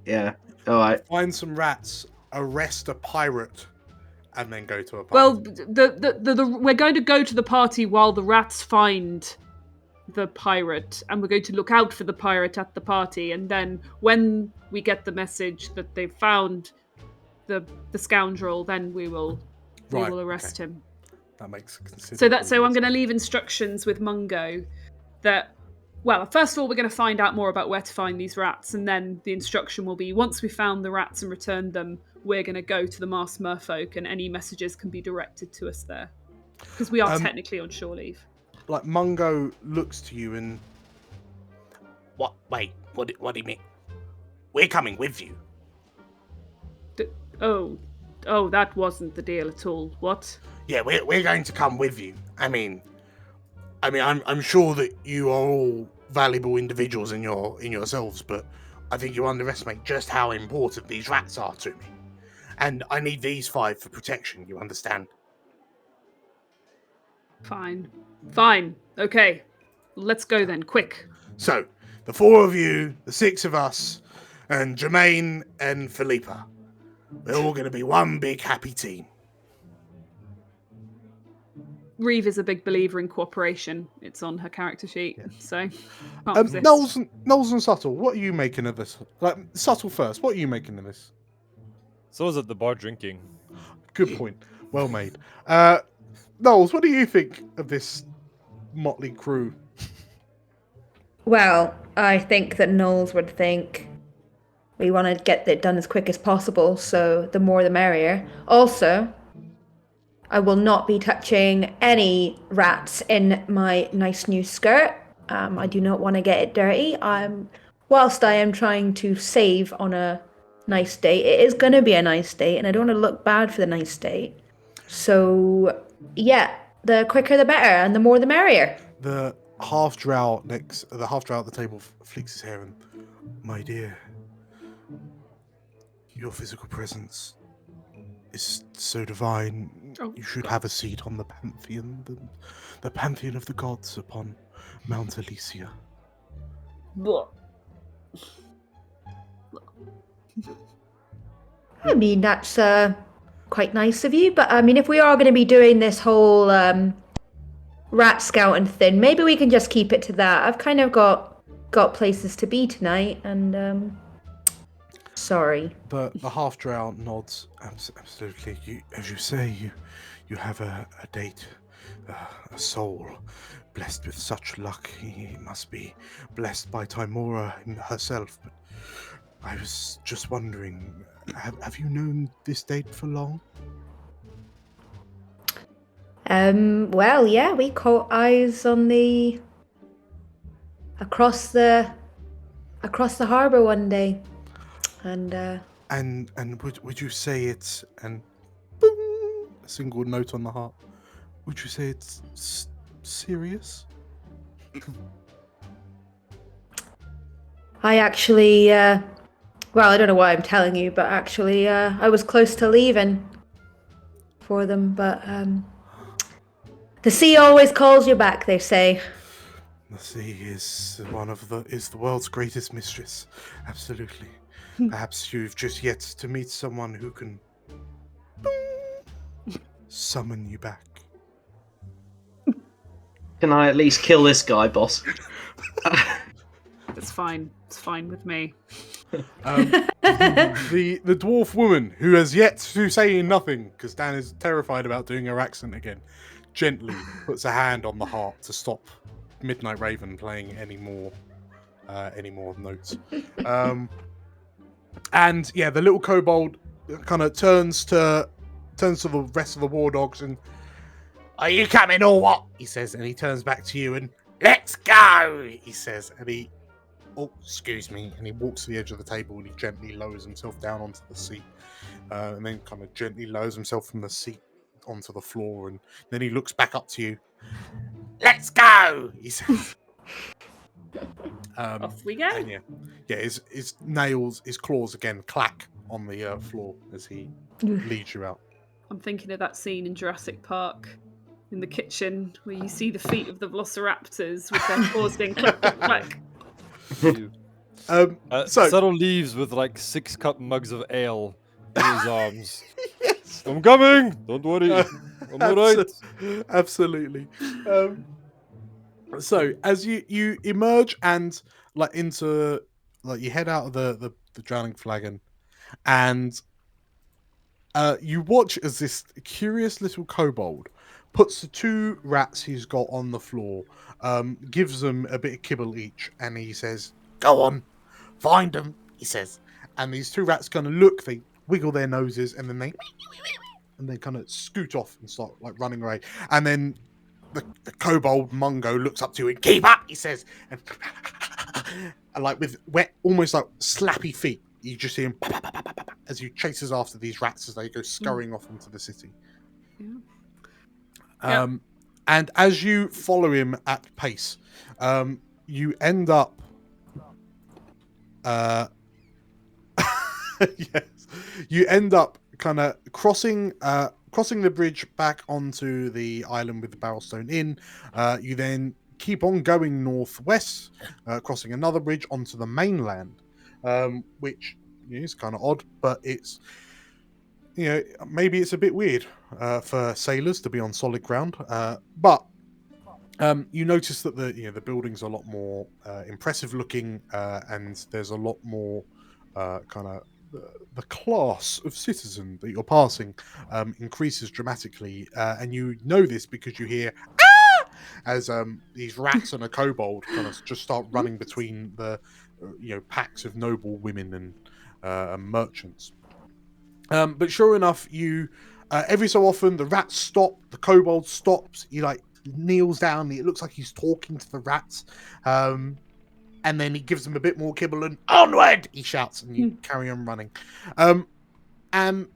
Yeah, alright.
Find some rats, arrest a pirate, and then go to a party.
Well, we're going to go to the party while the rats find the pirate, and we're going to look out for the pirate at the party, and then when we get the message that they've found the scoundrel, then we will arrest him.
That makes considerable
So I'm going to leave instructions with Mungo that, well, first of all, we're going to find out more about where to find these rats, and then the instruction will be, once we've found the rats and returned them, we're going to go to the Marsember folk, and any messages can be directed to us there. Because we are technically on shore leave.
Like, Mungo looks to you and...
What? Wait, what do you mean? We're coming with you.
Oh, that wasn't the deal at all. What?
Yeah, we're going to come with you. I mean, I'm sure that you are all valuable individuals in yourselves, but I think you underestimate just how important these rats are to me. And I need these 5 for protection, you understand?
Fine. Okay. Let's go then, quick.
So, the 4 of you, the 6 of us, and Jermaine and Philippa. We're all going to be one big happy team.
Reeve is a big believer in cooperation. It's on her character sheet, so...
Knowles and Subtle, what are you making of this? Like, Subtle first, what are you making of this?
So I was at the bar drinking.
Good point. Well made. Knowles, what do you think of this motley crew?
Well, I think that Knowles would think we want to get it done as quick as possible, so the more the merrier. Also, I will not be touching any rats in my nice new skirt. I do not want to get it dirty. Whilst I am trying to save on a nice date, it is going to be a nice date, and I don't want to look bad for the nice date. So, yeah, the quicker the better, and the more the merrier.
The half-drow at the table flicks his hair and, my dear, your physical presence is so divine. You should have a seat on the pantheon, the pantheon of the gods upon Mount Elysia.
I mean, that's quite nice of you. But I mean, if we are going to be doing this whole rat scouting thing, maybe we can just keep it to that. I've kind of got places to be tonight, and sorry.
The half drow nods. Absolutely. As you say, you have a date, a soul blessed with such luck. He must be blessed by Timora herself. But I was just wondering, have you known this date for long?
Well, yeah, we caught eyes on the across the harbor one day, and
would you say it's a single note on the heart? Would you say it's serious?
I actually, well, I don't know why I'm telling you, but actually, I was close to leaving for them, but the sea always calls you back, they say.
The sea is the world's greatest mistress. Absolutely. Perhaps you've just yet to meet someone who can summon you back.
Can I at least kill this guy, boss?
It's fine. It's fine with me.
The dwarf woman, who has yet to say nothing, because Dan is terrified about doing her accent again, gently puts a hand on the heart to stop Midnight Raven playing any more notes. And yeah, the little kobold kind of turns to the rest of the war dogs and, "Are you coming or what?" he says, and he turns back to you and, "Let's go," he says, and he, "Oh, excuse me," and he walks to the edge of the table and he gently lowers himself down onto the seat, and then kind of gently lowers himself from the seat onto the floor, and then he looks back up to you. "Let's go," he says.
Off we go.
And yeah, his nails, his claws again clack on the floor as he leads you out.
I'm thinking of that scene in Jurassic Park in the kitchen where you see the feet of the velociraptors with their claws going click, click, click.
Settle leaves with like 6 cup mugs of ale in his arms. Yes. "I'm coming! Don't worry. I'm alright."
Absolutely. So as you emerge and you head out of the drowning flagon, and you watch as this curious little kobold puts the 2 rats he's got on the floor, gives them a bit of kibble each, and he says, "Go on, find them," he says. And these 2 rats kind of look, they wiggle their noses, and then they kind of scoot off and start like running away. And then the kobold Mungo looks up to you and, "Keep up," he says, and like with wet, almost like slappy feet, you just see him as he chases after these rats as they go scurrying off into the city.
Yeah.
And as you follow him at pace, you end up kind of crossing the bridge back onto the island with the Barrelstone Inn. You then keep on going northwest, crossing another bridge onto the mainland, which is kind of odd, but it's, maybe it's a bit weird for sailors to be on solid ground. But you notice that the buildings are a lot more impressive looking, and there's a lot more kind of the class of citizen that you're passing increases dramatically, and you know this because you hear "Ah!" as these rats and a kobold kind of just start running between the packs of noble women and merchants. But sure enough, you every so often the rats stop, the kobold stops, he like kneels down, it looks like he's talking to the rats, and then he gives them a bit more kibble and "Onward!" he shouts, and you carry on running. And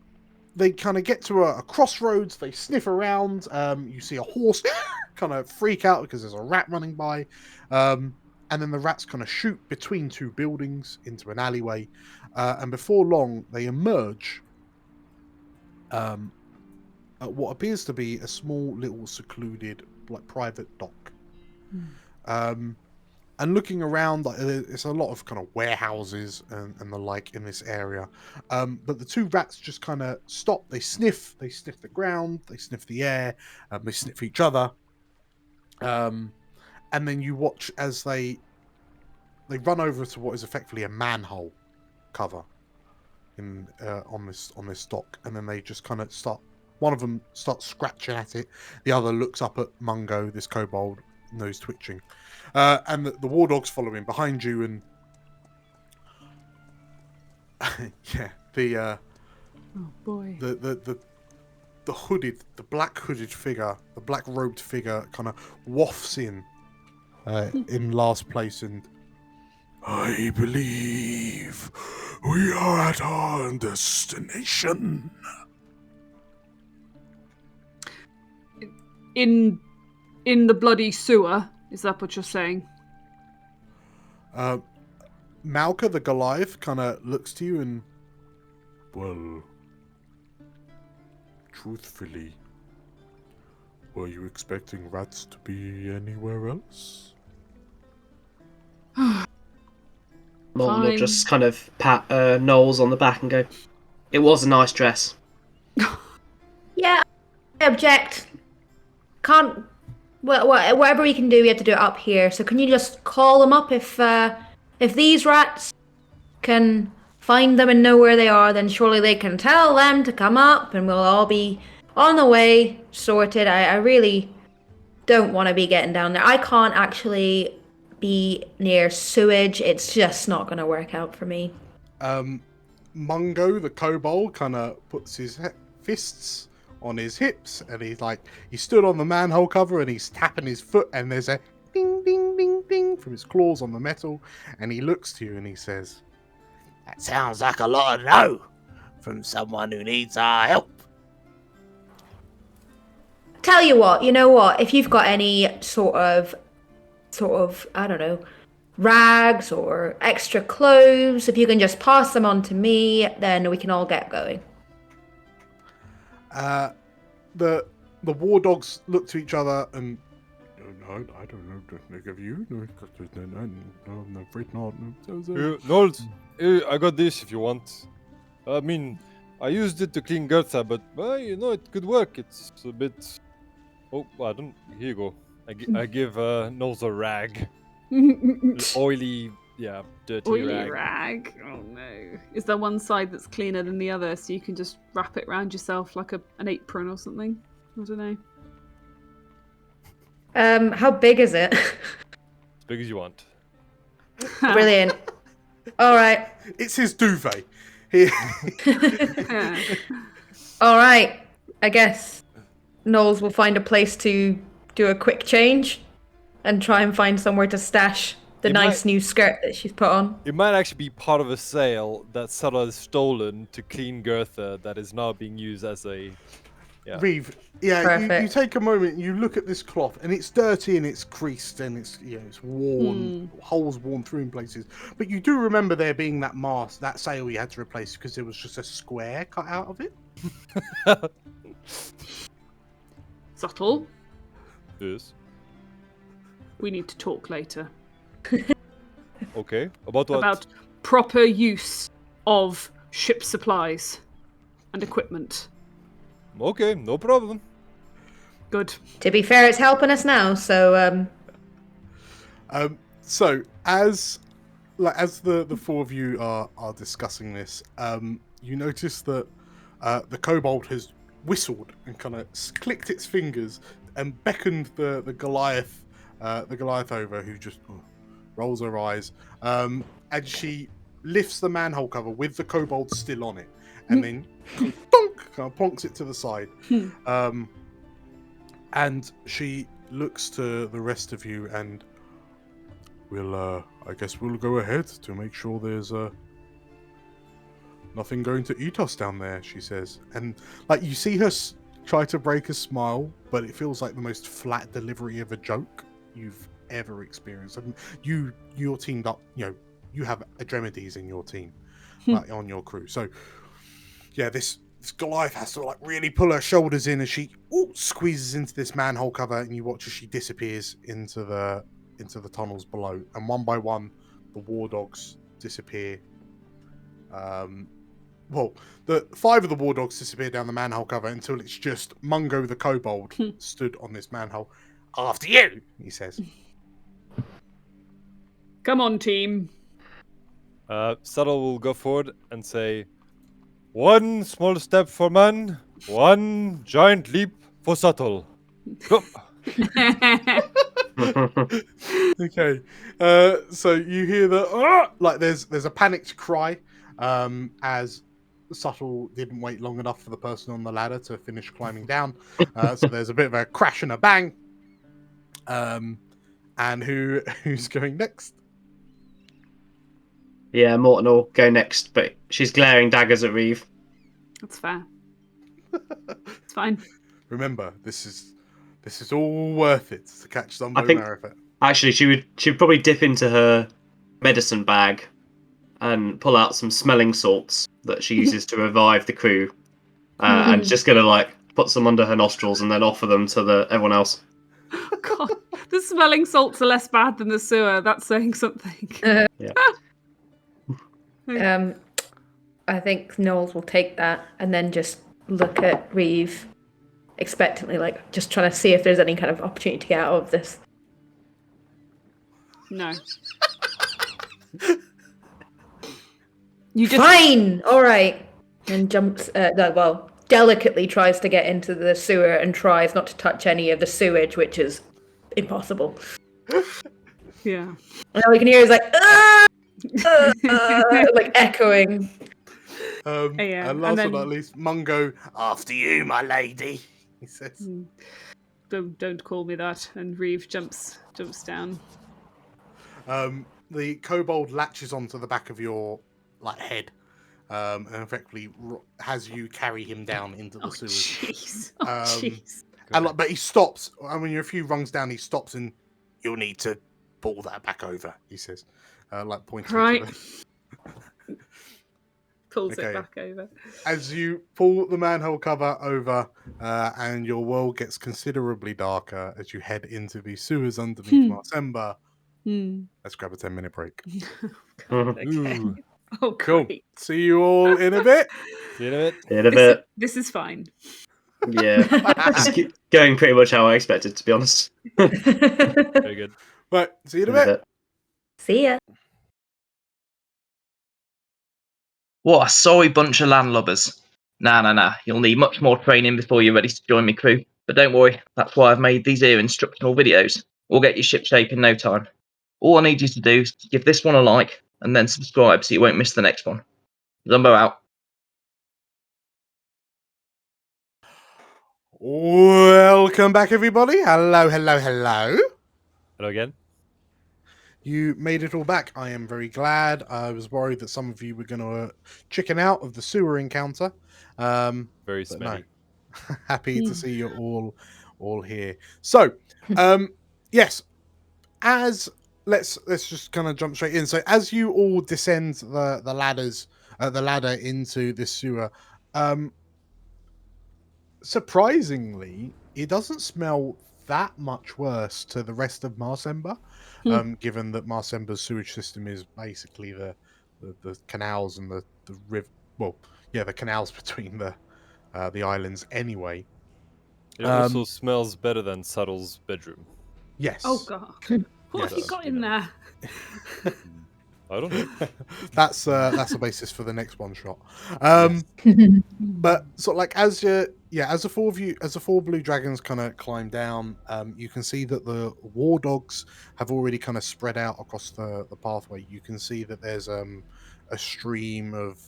they kind of get to a crossroads, they sniff around, you see a horse kind of freak out because there's a rat running by, and then the rats kind of shoot between 2 buildings into an alleyway, and before long they emerge at what appears to be a small little secluded like private dock. And looking around, like it's a lot of kind of warehouses and the like in this area. But the two rats just kind of stop. They sniff the ground, they sniff the air, they sniff each other. And then you watch as they run over to what is effectively a manhole cover on this dock, and then they just kind of start. One of them starts scratching at it. The other looks up at Mungo, this kobold, nose twitching. And the war dogs follow in behind you, and yeah,
oh boy,
the black hooded figure, the black robed figure, kind of wafts in last place, and I believe we are at our destination.
In the bloody sewer. Is that what you're saying?
Malka, the Goliath, kind of looks to you and... Well, truthfully, were you expecting rats to be anywhere else?
Morton will just kind of pat Knowles on the back and go, "It was a nice dress."
Yeah, I object. Can't... Well, whatever we can do, we have to do it up here. So can you just call them up if these rats can find them and know where they are? Then surely they can tell them to come up, and we'll all be on the way, sorted. I really don't want to be getting down there. I can't actually be near sewage. It's just not going to work out for me.
Mungo, the kobold, kind of puts his fists on his hips, and he stood on the manhole cover, and he's tapping his foot, and there's a ding, ding, ding, ding from his claws on the metal, and he looks to you and he says,
"That sounds like a lot of no from someone who needs our help."
Tell you what, you know what? If you've got any sort of, I don't know, rags or extra clothes, if you can just pass them on to me, then we can all get going.
The war dogs look to each other and I don't know. Have you? No, I'm afraid not.
Knowles, I got this if you want. I mean, I used it to clean Gertha, but it could work. It's a bit. Oh, I don't. Here you go. I give Knowles a rag. Oily, dirty
rag. Oh no! Is there one side that's cleaner than the other, so you can just wrap it around yourself like an apron or something? I don't know.
How big is it?
As big as you want.
Brilliant. All right.
It's his duvet.
All right. I guess Knowles will find a place to do a quick change and try and find somewhere to stash the new skirt that she's put on.
It might actually be part of a sale that Sarah has stolen to clean Gertha that is now being used as a... Yeah.
Reeve, you take a moment, you look at this cloth, and it's dirty and it's creased and it's worn, holes worn through in places. But you do remember there being that mask, that sail you had to replace because there was just a square cut out of it.
Subtle.
Yes.
We need to talk later.
Okay. About what?
About proper use of ship supplies and equipment.
Okay, no problem.
Good.
To be fair, it's helping us now, so
So as the four of you are discussing this, you notice that the kobold has whistled and kind of clicked its fingers and beckoned the Goliath over, who just rolls her eyes, and she lifts the manhole cover with the kobold still on it, and then donk, kind of plonks it to the side. And she looks to the rest of you and I guess we'll go ahead to make sure there's nothing going to eat us down there, she says. And you see her try to break a smile, but it feels like the most flat delivery of a joke you've ever experienced. And you're teamed up, you have Adremides in your team, on your crew. So yeah, this Goliath has to really pull her shoulders in as she squeezes into this manhole cover, and you watch as she disappears into the into the tunnels below, and one by one, the war dogs disappear. The 5 of the war dogs disappear down the manhole cover until it's just Mungo the kobold stood on this manhole.
After you,
he says.
Come on, team.
Subtle will go forward and say, 1 small step for man, 1 giant leap for Subtle. Go.
Okay, so you hear there's a panicked cry as Subtle didn't wait long enough for the person on the ladder to finish climbing down. So there's a bit of a crash and a bang. And who's going next?
Yeah, Morton will go next, but she's glaring daggers at Reeve.
That's fair. It's fine.
Remember, this is all worth it to catch Zumbo Marrowfat.
Actually, she'd probably dip into her medicine bag and pull out some smelling salts that she uses to revive the crew, and just gonna put some under her nostrils and then offer them to everyone else.
God, the smelling salts are less bad than the sewer. That's saying something.
Yeah.
I think Knowles will take that and then just look at Reeve expectantly, just trying to see if there's any kind of opportunity to get out of this.
No.
Fine! Alright. And jumps, delicately tries to get into the sewer and tries not to touch any of the sewage, which is impossible.
Yeah.
And all you can hear is echoing.
And last but not least, Mungo,
after you, my lady,
he says.
Don't call me that. And Reeve jumps down.
The kobold latches onto the back of your head, and effectively has you carry him down into the sewers.
Jeez. Jeez.
But he stops. I mean, you're a few rungs down. He stops and you'll need to pull that back over. He says, pointing.
Right. Pulls it back over.
As you pull the manhole cover over, and your world gets considerably darker as you head into the sewers underneath Marsember. Let's grab a 10-minute break.
Okay. Oh,
cool. See you all in a bit.
See you in a bit.
In a bit.
This is fine.
Yeah. It's going pretty much how I expected, to be honest.
Very good.
Right. See you in a bit.
See ya.
What a sorry bunch of landlubbers. Nah. You'll need much more training before you're ready to join my crew. But don't worry, that's why I've made these here instructional videos. We'll get your ship shape in no time. All I need you to do is to give this one a like, and then subscribe so you won't miss the next one. Zumbo out.
Welcome back, everybody. Hello.
Hello again.
You made it all back. I am very glad. I was worried that some of you were going to chicken out of the sewer encounter.
Very smelly.
No. Happy to see you all here. So, yes, let's just kind of jump straight in. So, as you all descend the ladder into this sewer, surprisingly, it doesn't smell that much worse to the rest of Marsember. Given that Marsember's sewage system is basically the canals and the river. Well, yeah, the canals between the islands. Anyway,
it also smells better than Subtle's bedroom.
Yes.
Oh God, what have you got in there?
I don't know.
That's the basis for the next one shot. But sort of as the 4 of you, as the 4 blue dragons kind of climb down, you can see that the war dogs have already kind of spread out across the pathway. You can see that there's a stream of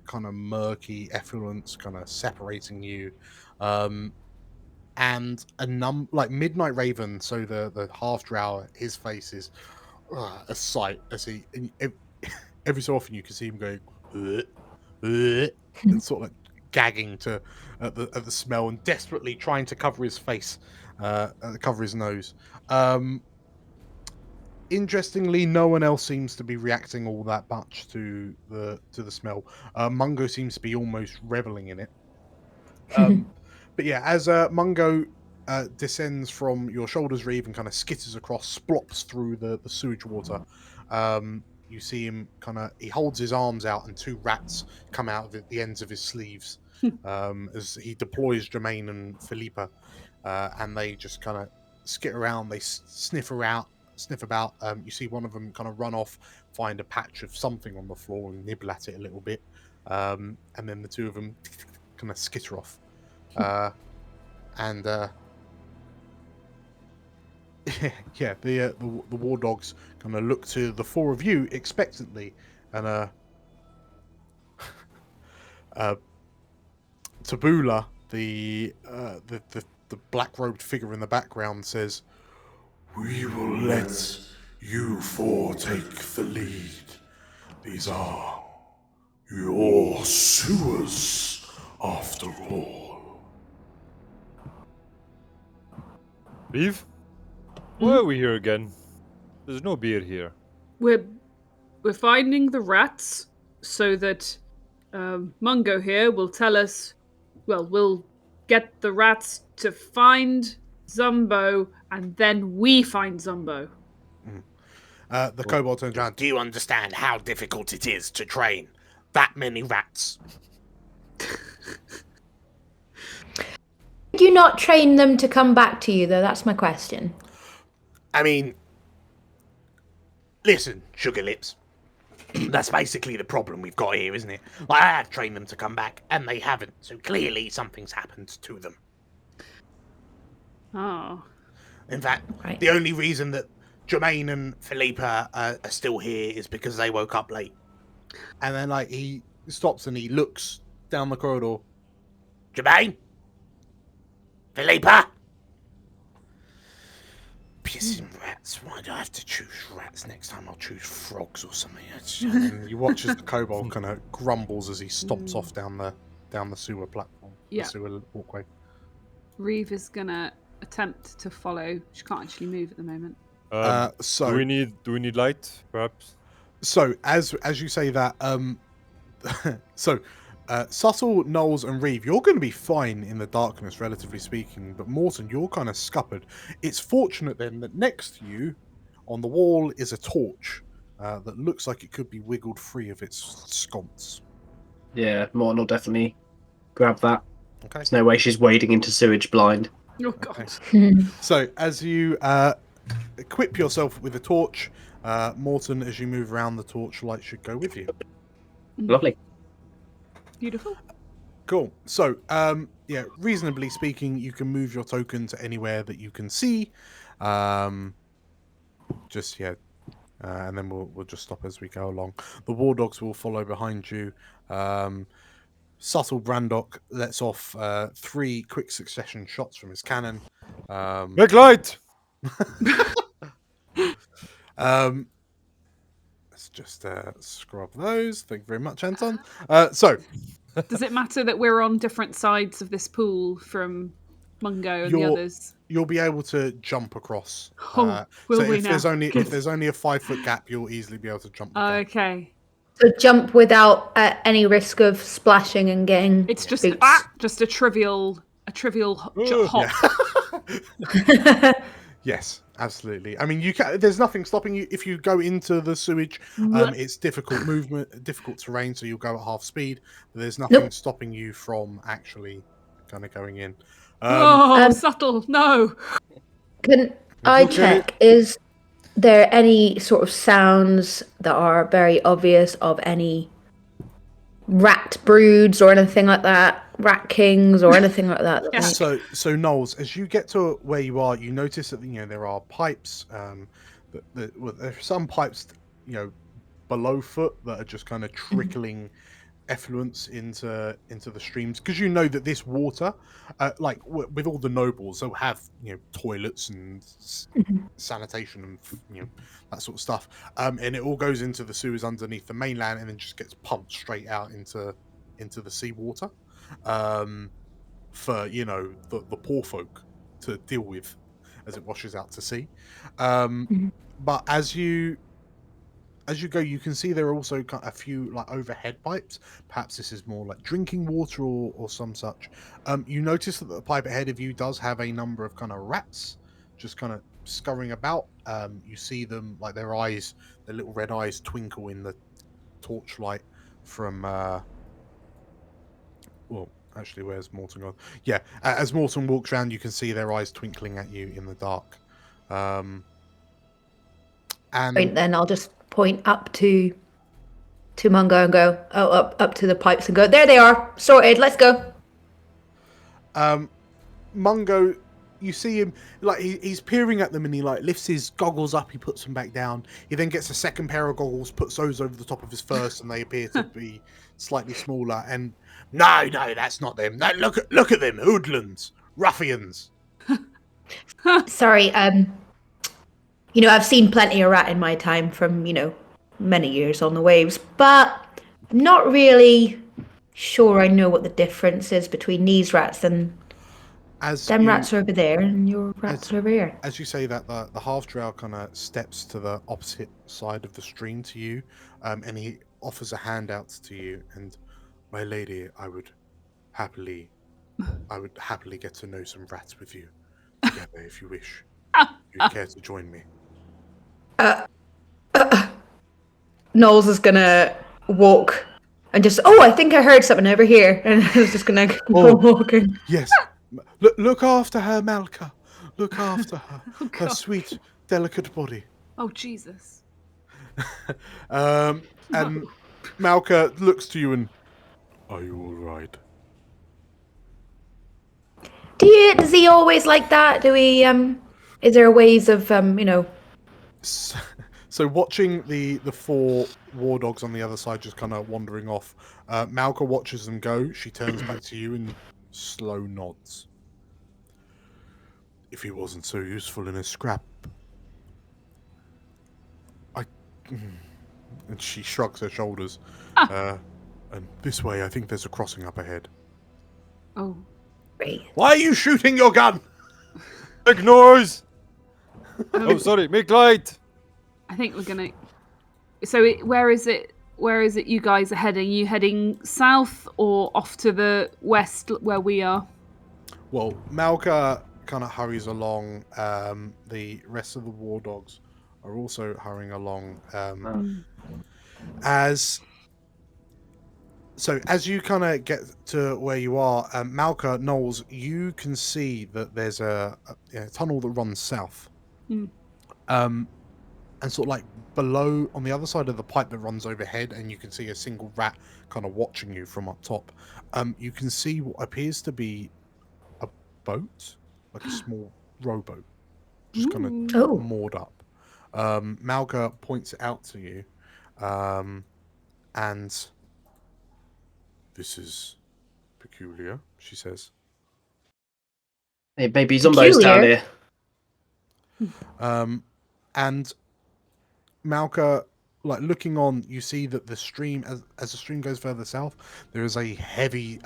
kind of murky effluence kind of separating you, and Midnight Raven. So the half drow, his face is a sight as he every so often you can see him going and sort of gagging at the smell and desperately trying to cover his face, cover his nose. Interestingly, no one else seems to be reacting all that much to the smell. Mungo seems to be almost reveling in it. But yeah, as Mungo descends from your shoulders, Reeve, and kind of skitters across, splops through the sewage water. You see him he holds his arms out, and 2 rats come out of the ends of his sleeves as he deploys Jermaine and Philippa, and they just kind of skit around. They sniff about. You see one of them kind of run off, find a patch of something on the floor, and nibble at it a little bit, and then the 2 of them kind of skitter off, and yeah, the war dogs kind of look to the 4 of you expectantly, and Tabula, the black-robed figure in the background, says, "We will let you 4 take the lead. These are your sewers, after all."
Reeve? Why are we here again? There's no beer here.
We're finding the rats so that Mungo here will tell us. Well, we'll get the rats to find Zumbo, and then we find Zumbo.
The kobold turns around.
Do you understand how difficult it is to train that many rats?
Did you not train them to come back to you, though? That's my question.
I mean, listen, Sugar Lips. That's basically the problem we've got here, isn't it? Like, I have trained them to come back, and they haven't. So clearly something's happened to them.
Oh.
In fact, the only reason that Jermaine and Philippa are still here is because they woke up late. And then, he stops and he looks down the corridor.
Jermaine? Philippa? Pissing rats. Why do I have to choose rats next time? I'll choose frogs or something.
And you watch as the kobold kind of grumbles as he stomps off down the sewer platform.
Yeah.
The sewer walkway.
Reeve is gonna attempt to follow. She can't actually move at the moment.
So
do we need light, perhaps?
So as you say that, Subtle, Knowles, and Reeve, you're going to be fine in the darkness, relatively speaking. But Morton, you're kind of scuppered. It's fortunate then that next to you, on the wall, is a torch that looks like it could be wiggled free of its sconce.
Yeah, Morton will definitely grab that.
Okay.
There's no way she's wading into sewage blind.
Oh God.
So as you equip yourself with a torch, Morton, as you move around, the torchlight should go with you.
Lovely.
Beautiful.
Cool. So, reasonably speaking, you can move your token to anywhere that you can see. And then we'll just stop as we go along. The war dogs will follow behind you. Subtle Brandok lets off 3 quick succession shots from his cannon.
Make light!
Let's just scrub those. Thank you very much, Anton.
Does it matter that we're on different sides of this pool from Mungo and the others?
You'll be able to jump across. There's only a 5-foot gap, you'll easily be able to jump.
Okay.
So jump without any risk of splashing and getting.
It's just
boots.
just a trivial hop.
Yes, absolutely. I mean, there's nothing stopping you if you go into the sewage. It's difficult terrain, so you'll go at half speed. But there's nothing stopping you from actually kind of going in.
Subtle, no.
Can I check? Is there any sort of sounds that are very obvious of any rat broods or anything like that? Rat kings or anything like that?
Yeah.
So Knowles, as you get to where you are, you notice that there are pipes. There are some pipes, below foot that are just kind of trickling effluents into the streams, because you know that this water, with all the nobles, they'll have toilets and sanitation and that sort of stuff, and it all goes into the sewers underneath the mainland and then just gets pumped straight out into the seawater for the poor folk to deal with as it washes out to sea. But as you as you go, you can see there are also a few like overhead pipes. Perhaps this is more like drinking water or some such. You notice that the pipe ahead of you does have a number of kind of rats just kind of scurrying about. You see them, like their little red eyes twinkle in the torchlight from well, actually, where's Morton gone? Yeah, as Morton walks around, you can see their eyes twinkling at you in the dark. And
then I'll just point up to Mungo and go, up to the pipes and go, there they are, sorted, let's go.
Mungo, you see him, like, he's peering at them and he, like, lifts his goggles up, he puts them back down. He then gets a second pair of goggles, puts those over the top of his first, and they appear to be slightly smaller. And no, that's not them. No, look at them, hoodlums, ruffians.
Sorry, I've seen plenty of rat in my time from, many years on the waves, but I'm not really sure I know what the difference is between these rats and rats are over there and your rats are over here.
As you say that, the half-drow kind of steps to the opposite side of the stream to you, and he offers a handout to you. And, my lady, I would happily get to know some rats with you together if you wish. If you care to join me.
Knowles is gonna walk and just, I think I heard something over here, and I was just gonna go walking.
Yes. Look after her, Malka. Look after her. Her sweet, delicate body.
Oh, Jesus.
And Malka looks to you and, are you all right?
Does he always like that? Do we, is there ways of,
So watching the 4 war dogs on the other side just kind of wandering off, Malka watches them go. She turns back to you and slow nods. If he wasn't so useful in a scrap, and she shrugs her shoulders. And this way, I think there's a crossing up ahead.
Oh.
Great.
Why are you shooting your gun?
Make noise! Oh, sorry, make light!
I think we're gonna... So where is it you guys are heading? Are you heading south or off to the west where we are?
Well, Malka kind of hurries along. The rest of the war dogs are also hurrying along. As you kind of get to where you are, Malka, Knowles, you can see that there's a tunnel that runs south. And sort of like below, on the other side of the pipe that runs overhead, and you can see a single rat kind of watching you from up top. You can see what appears to be a boat, like a small rowboat, just kind of moored up. Malka points it out to you, and this is peculiar, she says.
Hey, baby, Zumbo's down here.
And Malka, like looking on, you see that the stream, as the stream goes further south, there is a heavy,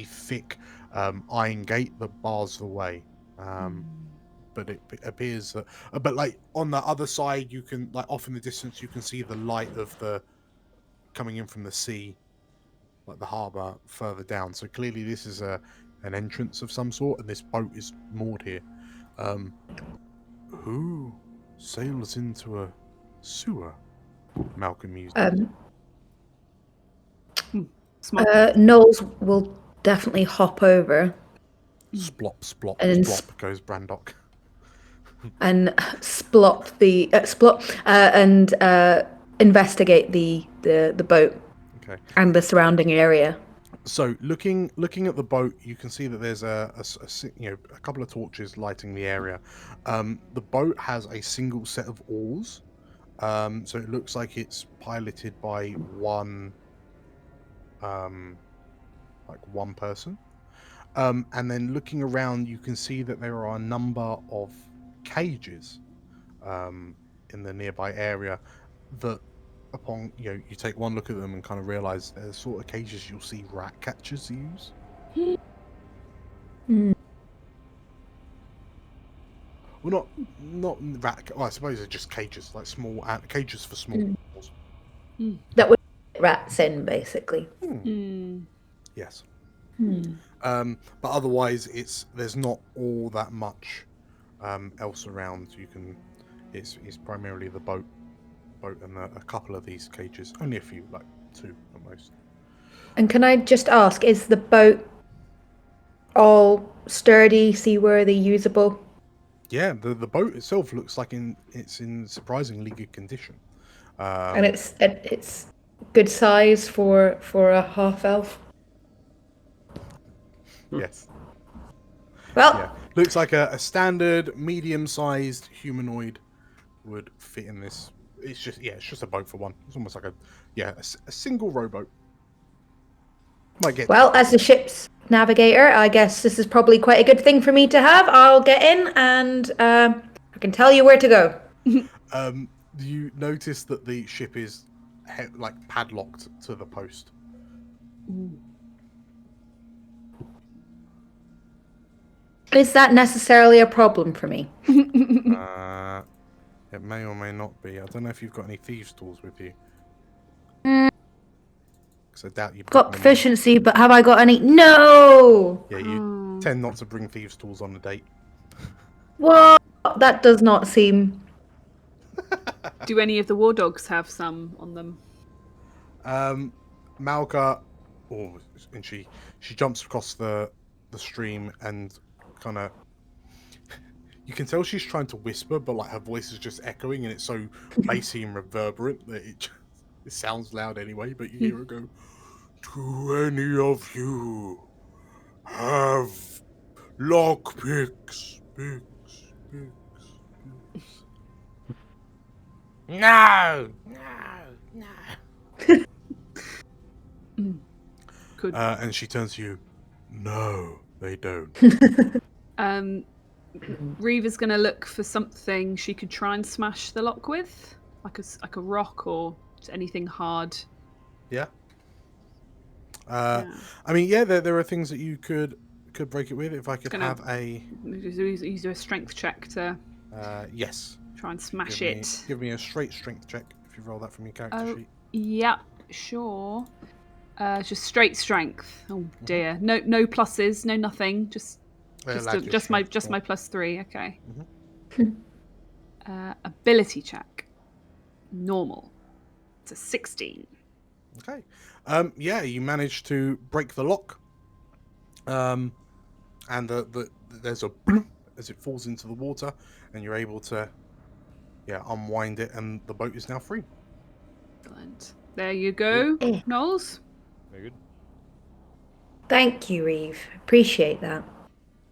thick iron gate that bars the way. But it appears that, but like on the other side, you can, like off in the distance, you can see the light of the coming in from the sea, like the harbour further down. So clearly, this is an entrance of some sort, and this boat is moored here. Who sails into a sewer? Malcolm mused.
Knowles will definitely hop over.
Splop, splop,
and
splop goes Brandock.
And and investigate the boat.
Okay.
And the surrounding area.
So looking at the boat, you can see that there's a couple of torches lighting the area. The boat has a single set of oars, so it looks like it's piloted by one person. And then looking around, you can see that there are a number of cages in the nearby area that, upon you take one look at them and kind of realize they're the sort of cages you'll see rat catchers use. Well, not rat. Well, I suppose they're just cages, like small cages for small animals.
that would fit rats in, basically.
Yes.
Hmm.
But otherwise, there's not all that much else around. It's primarily the boat and a couple of these cages. Only a few, like 2 at most.
And can I just ask, is the boat all sturdy, seaworthy, usable?
Yeah, the boat itself looks like it's in surprisingly good condition.
And it's good size for a half elf.
Yes.
Well,
yeah, looks like a standard medium-sized humanoid would fit in this. It's just a boat for one. It's almost like a single rowboat. Might get.
Well, as the ship's navigator, I guess this is probably quite a good thing for me to have. I'll get in and I can tell you where to go.
You notice that the ship is like padlocked to the post.
Is that necessarily a problem for me?
It may or may not be. I don't know if you've got any thieves' tools with you. Because I doubt you've
got proficiency, but have I got any? No!
Yeah, you tend not to bring thieves' tools on a date.
Well, that does not seem...
Do any of the war dogs have some on them?
Malka, and she jumps across the stream and kind of... You can tell she's trying to whisper, but like her voice is just echoing, and it's so bassy and reverberant that it sounds loud anyway. But you hear her go, "Do any of you have lockpicks? Picks.
No.
Could.
And she turns to you. No, they don't.
Reeve is going to look for something she could try and smash the lock with, like a rock or anything hard.
Yeah. I mean, yeah, there are things that you could break it with. If I could have a...
Use a strength check to...
yes.
Try and smash it.
Give me a straight strength check if you roll that from your character sheet.
Yeah, sure. Just straight strength. Oh dear. No pluses, no nothing. Just my +3. Okay. Ability check. Normal. It's a 16.
Okay. Yeah, you managed to break the lock. And there's a bloop as it falls into the water, and you're able to unwind it, and the boat is now free.
Excellent. There you go, Knowles.
Very good.
Thank you, Reeve. Appreciate that.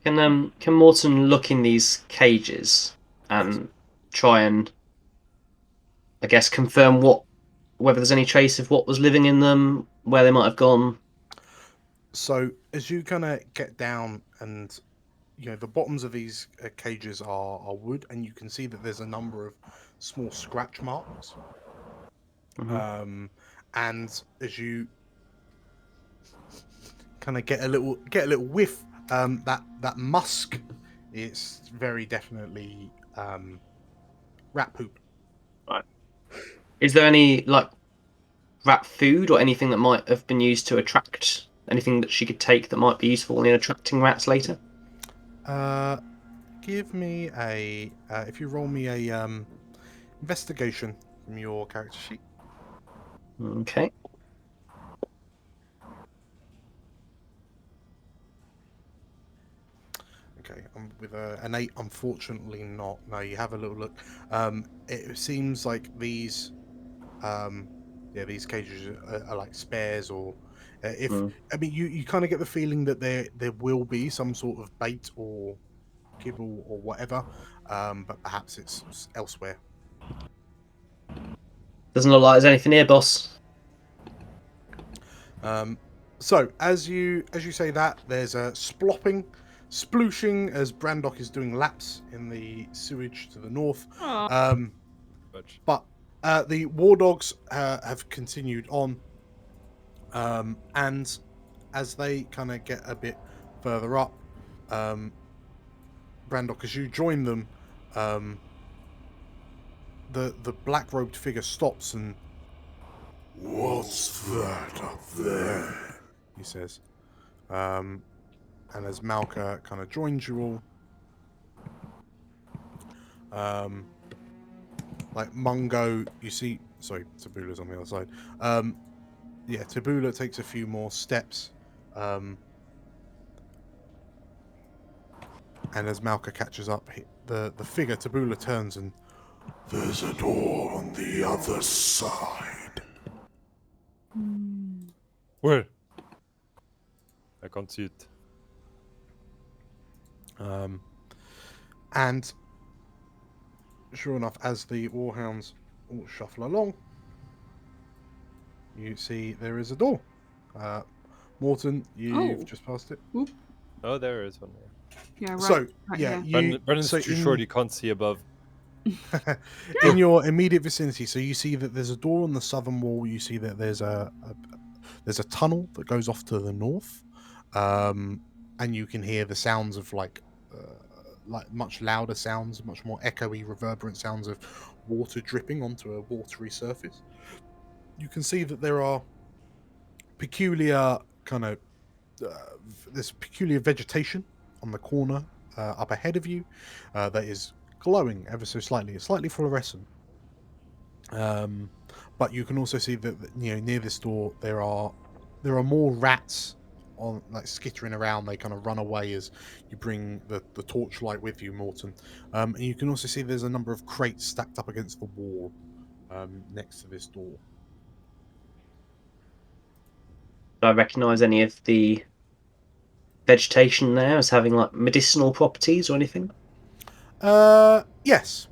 Can Morton look in these cages and try and, I guess, confirm whether there's any trace of what was living in them, where they might have gone?
So as you kind of get down, and the bottoms of these cages are wood, and you can see that there's a number of small scratch marks. And as you kind of get a little whiff, that musk, it's very definitely rat poop.
Right. Is there any rat food or anything that might have been used to attract, anything that she could take that might be useful in attracting rats later?
Give me a if you roll me a investigation from your character sheet.
Okay.
Okay, with an 8, unfortunately not. No, you have a little look. It seems like these cages are like spares, or I mean, you kind of get the feeling that there will be some sort of bait or kibble or whatever, but perhaps it's elsewhere.
Doesn't look like there's anything here, boss.
So as you say that, there's a splooshing as Brandok is doing laps in the sewage to the north. But the war dogs have continued on, and as they kind of get a bit further up, Brandok, as you join them, the black robed figure stops and What's that up there? He says. And as Malka kind of joins you all, like Mungo, you see. Sorry, Tabula's on the other side. Yeah, Tabula takes a few more steps. And as Malka catches up, the figure Tabula turns and there's a door on the other side.
Where? I can't see it.
And sure enough, as the warhounds all shuffle along, you see there is a door. Morton, you've just passed it.
Oop.
Oh, there is one.
Yeah, right.
So,
right
yeah,
here.
Brennan's too short, you can't see above.
In your immediate vicinity, so you see that there's a door on the southern wall. You see that there's a tunnel that goes off to the north, and you can hear the sounds of like much louder sounds, much more echoey, reverberant sounds of water dripping onto a watery surface. You can see that there are peculiar kind of this peculiar vegetation on the corner up ahead of you that is glowing ever so slightly. It's slightly fluorescent. But you can also see that near this door there are more rats on like skittering around. They kind of run away as you bring the torchlight with you, Morton. And you can also see there's a number of crates stacked up against the wall next to this door.
Do I recognise any of the vegetation there as having like medicinal properties or anything?
Yes.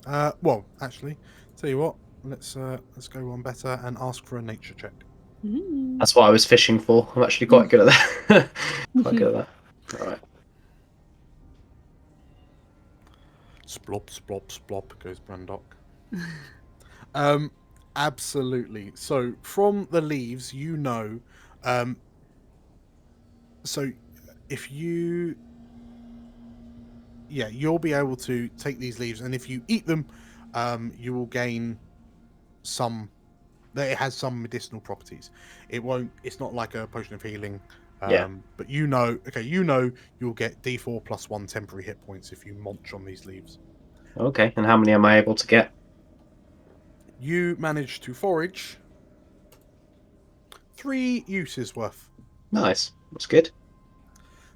Well, actually, tell you what, let's go one better and ask for a nature check.
That's what I was fishing for. I'm actually quite good at that. Quite good at that. All right.
Splop, splop, splop goes Brandock. Absolutely. So from the leaves, so if you'll be able to take these leaves, and if you eat them, you will gain some. It has some medicinal properties. It's not like a potion of healing. But you'll get D4 plus 1 temporary hit points if you munch on these leaves.
Okay, and how many am I able to get?
You manage to forage 3 uses worth.
Nice, that's good.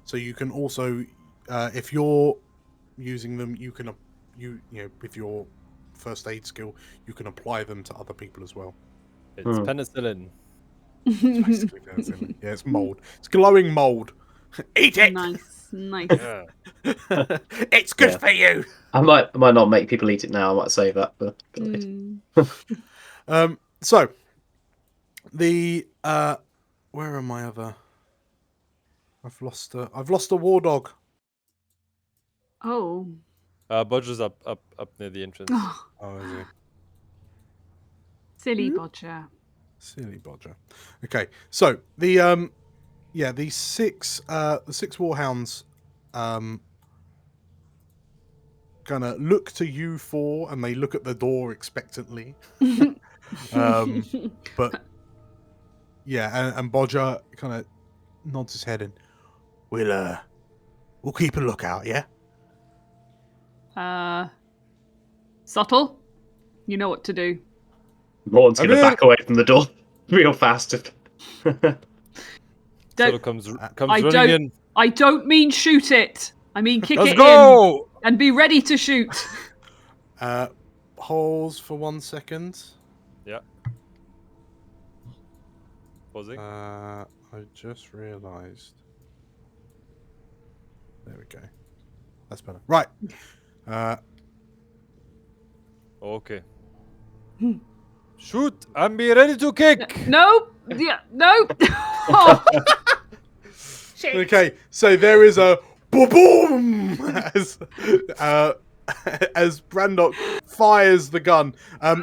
So you can also, if you're using them, you can, with your first aid skill, you can apply them to other people as well.
It's penicillin.
It's basically penicillin. Yeah, it's mold. It's glowing mold.
Eat it.
Nice.
Yeah.
It's good for you.
I might not make people eat it now. I might save that. But
so the where are my other? I've lost a war dog.
Oh.
Bodger's up near the entrance.
Oh, is he?
Silly Bodger.
Silly Bodger. Okay, so the 6 warhounds gonna look to you 4, and they look at the door expectantly. But yeah, and Bodger kind of nods his head and we'll keep a lookout, yeah?
Subtle. You know what to do.
Morton's going to back away from the door real fast.
Comes running in.
I don't mean shoot it. I mean kick
Let's
it
go!
in and be ready to shoot.
Pause for 1 second.
Yeah. Pausing.
I just realised. There we go. That's better. Right.
Okay. Shoot and be ready to kick.
No. Yeah. No. Oh.
Okay. So there is a boom as Brandock fires the gun.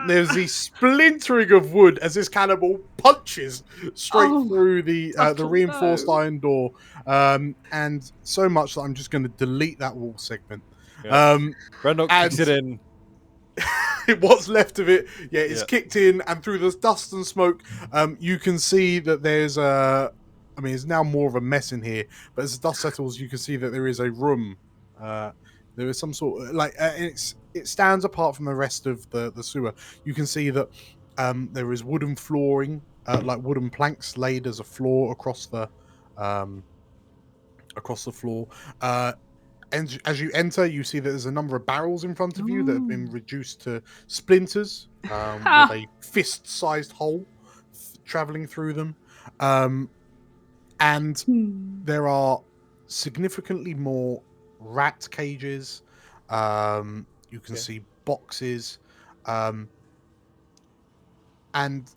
There's the splintering of wood as this cannibal punches straight through the reinforced iron door, and so much that I'm just going to delete that wall segment.
Yeah. Brandock kicks it in.
what's left of it, it's kicked in, and through the dust and smoke, you can see that there's I mean, it's now more of a mess in here, but as the dust settles, you can see that there is a room. There is some sort of it stands apart from the rest of the sewer. You can see that there is wooden flooring, like wooden planks laid as a floor across the floor. And as you enter, you see that there's a number of barrels in front of you that have been reduced to splinters with a fist-sized hole traveling through them. And there are significantly more rat cages. You can see boxes. And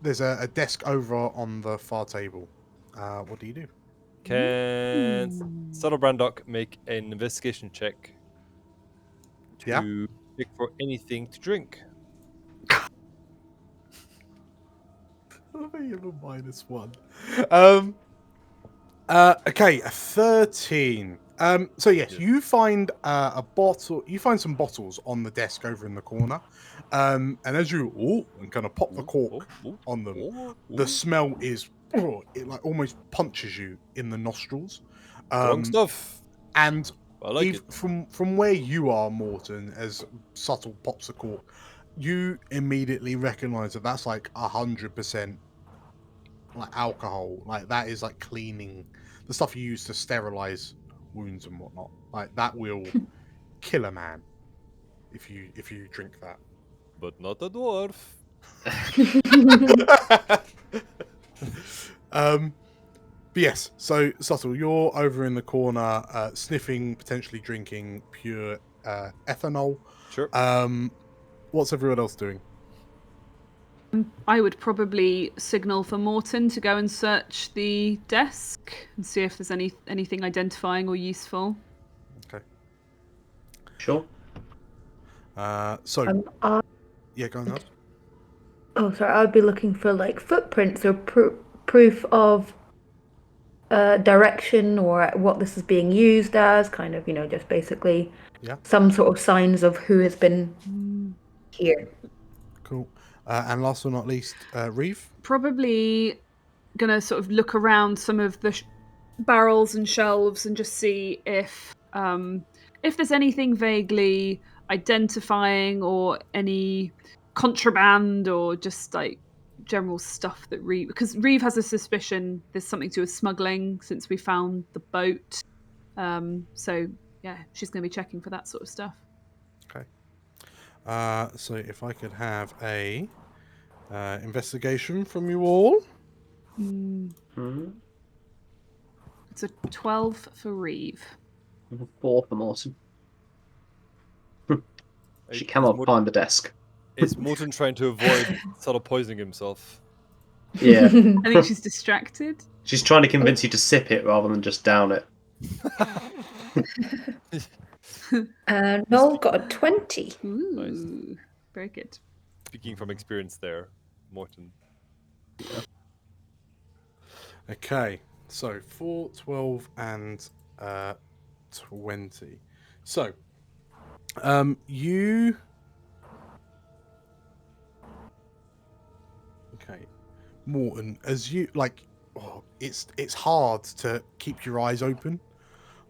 there's a desk over on the far table. What do you do?
Can Subtle Brandok make an investigation check to look for anything to drink?
You have a -1. Okay, a 13. So yes, you find a bottle. You find some bottles on the desk over in the corner, and as you kind of pop the cork on them, the smell is it like almost punches you in the nostrils.
Strong stuff.
And
I like it.
From where you are, Morton, as Subtle pops the cork, you immediately recognize that that's like 100% like alcohol. Like that is like cleaning, the stuff you use to sterilize wounds and whatnot. Like that will kill a man if you drink that.
But not a dwarf.
But yes, so Subtle, you're over in the corner, sniffing, potentially drinking pure ethanol.
Sure.
What's everyone else doing?
I would probably signal for Morton to go and search the desk and see if there's anything identifying or useful.
Okay.
Sure.
So. Yeah, go on.
Oh, sorry. I'd be looking for like footprints or proof of direction or what this is being used as. Kind of, just basically some sort of signs of who has been here.
Cool. And last but not least, Reeve?
Probably gonna sort of look around some of the barrels and shelves and just see if there's anything vaguely identifying or any contraband or just like general stuff that because Reeve has a suspicion there's something to do with smuggling since we found the boat. So yeah, she's gonna be checking for that sort of stuff.
Okay. So if I could have a investigation from you all.
It's a 12 for Reeve.
4 for Morton. She cannot find the desk.
Is Morton trying to avoid sort of poisoning himself?
Yeah.
I think she's distracted.
She's trying to convince you to sip it rather than just down it.
Noel got a 20.
Ooh,
nice.
Very good.
Speaking from experience there, Morton.
Yeah.
Okay, so 4, 12, and 20. So, you... Okay, Morton, as you, like, it's hard to keep your eyes open.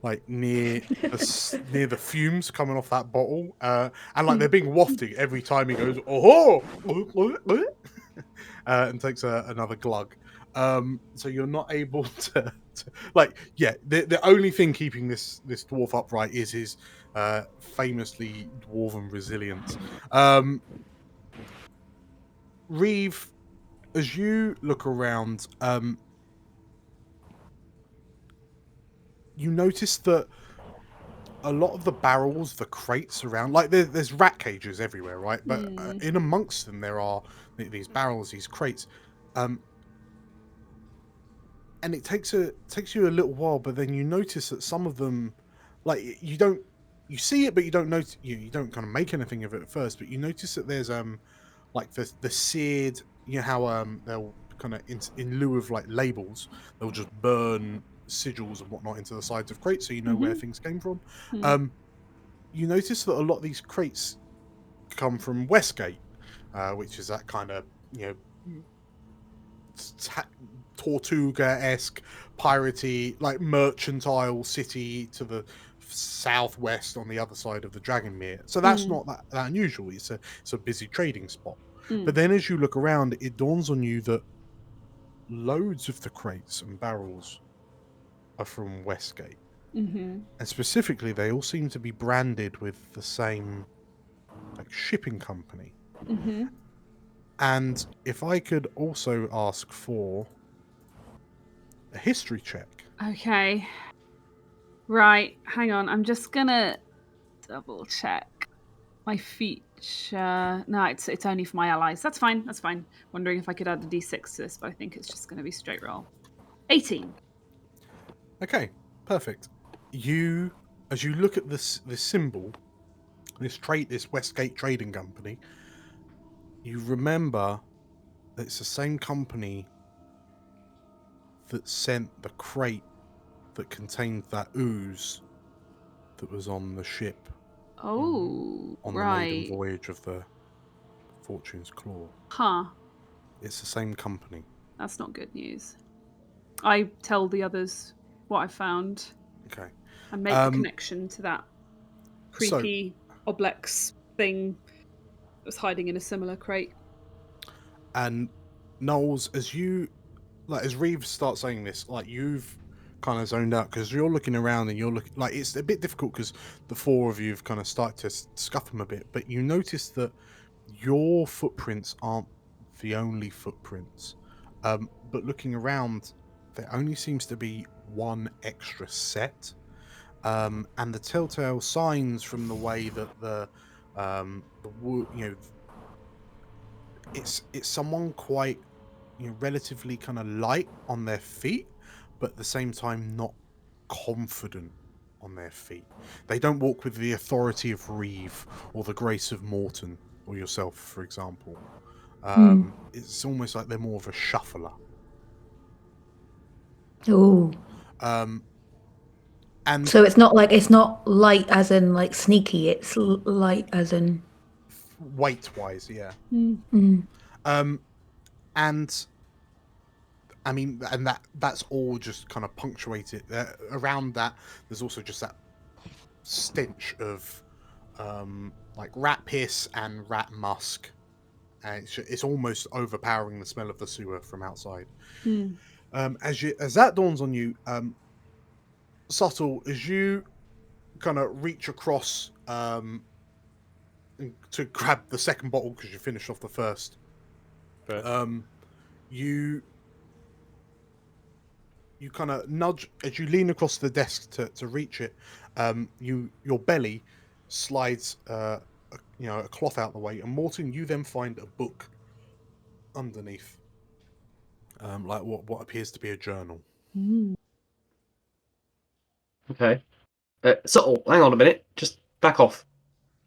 Like near the fumes coming off that bottle, and like they're being wafted every time he goes and takes another glug. So you're not able to like the only thing keeping this dwarf upright is his famously dwarven resilience. Reeve, as you look around, you notice that a lot of the barrels, the crates around, like there's rat cages everywhere, right? But in amongst them, there are these barrels, these crates, and it takes you a little while, but then you notice that some of them, like you see it, but you don't notice, you don't kind of make anything of it at first, but you notice that there's like the seared, you know how they'll kind of in lieu of like labels, they'll just burn sigils and whatnot into the sides of crates so you know where things came from. You notice that a lot of these crates come from Westgate, which is that kind of, Tortuga-esque, piratey, like mercantile city to the southwest on the other side of the Dragonmere. So that's not that unusual. It's a busy trading spot. But then as you look around, it dawns on you that loads of the crates and barrels are from Westgate. And specifically, they all seem to be branded with the same shipping company. And if I could also ask for a history check.
Okay. Right, hang on. I'm just gonna double check my feature. No, it's only for my allies. That's fine. That's fine. Wondering if I could add a d6 to this, but I think it's just going to be straight roll. 18.
Okay, perfect. As you look at this symbol, this Westgate Trading Company, you remember that it's the same company that sent the crate that contained that ooze that was on the ship.
Oh,
on
right.
the maiden voyage of the Fortune's Claw.
Huh.
It's the same company.
That's not good news. I tell the others what I found.
Okay.
And make a connection to that creepy Oblex thing that was hiding in a similar crate.
And Knowles, as Reeves starts saying this, you've kind of zoned out because you're looking around and you're looking it's a bit difficult because the four of you have kind of started to scuff them a bit, but you notice that your footprints aren't the only footprints. But looking around, there only seems to be one extra set. And the telltale signs from the way that it's someone quite relatively kind of light on their feet, but at the same time not confident on their feet. They don't walk with the authority of Reeve or the grace of Morton or yourself, for example. It's almost like they're more of a shuffler.
Ooh.
And
so it's not light as in sneaky. It's light as in
weight-wise, yeah. And I mean, and that's all just kind of punctuated. Around that, there's also just that stench of rat piss and rat musk. And it's almost overpowering the smell of the sewer from outside. As that dawns on you, Subtle, as you kind of reach across to grab the second bottle because you finished off the first, you kind of nudge as you lean across the desk to reach it. Your belly slides a cloth out the way, and Morton, you then find a book underneath, what appears to be a journal.
Okay. Subtle, hang on a minute. Just back off.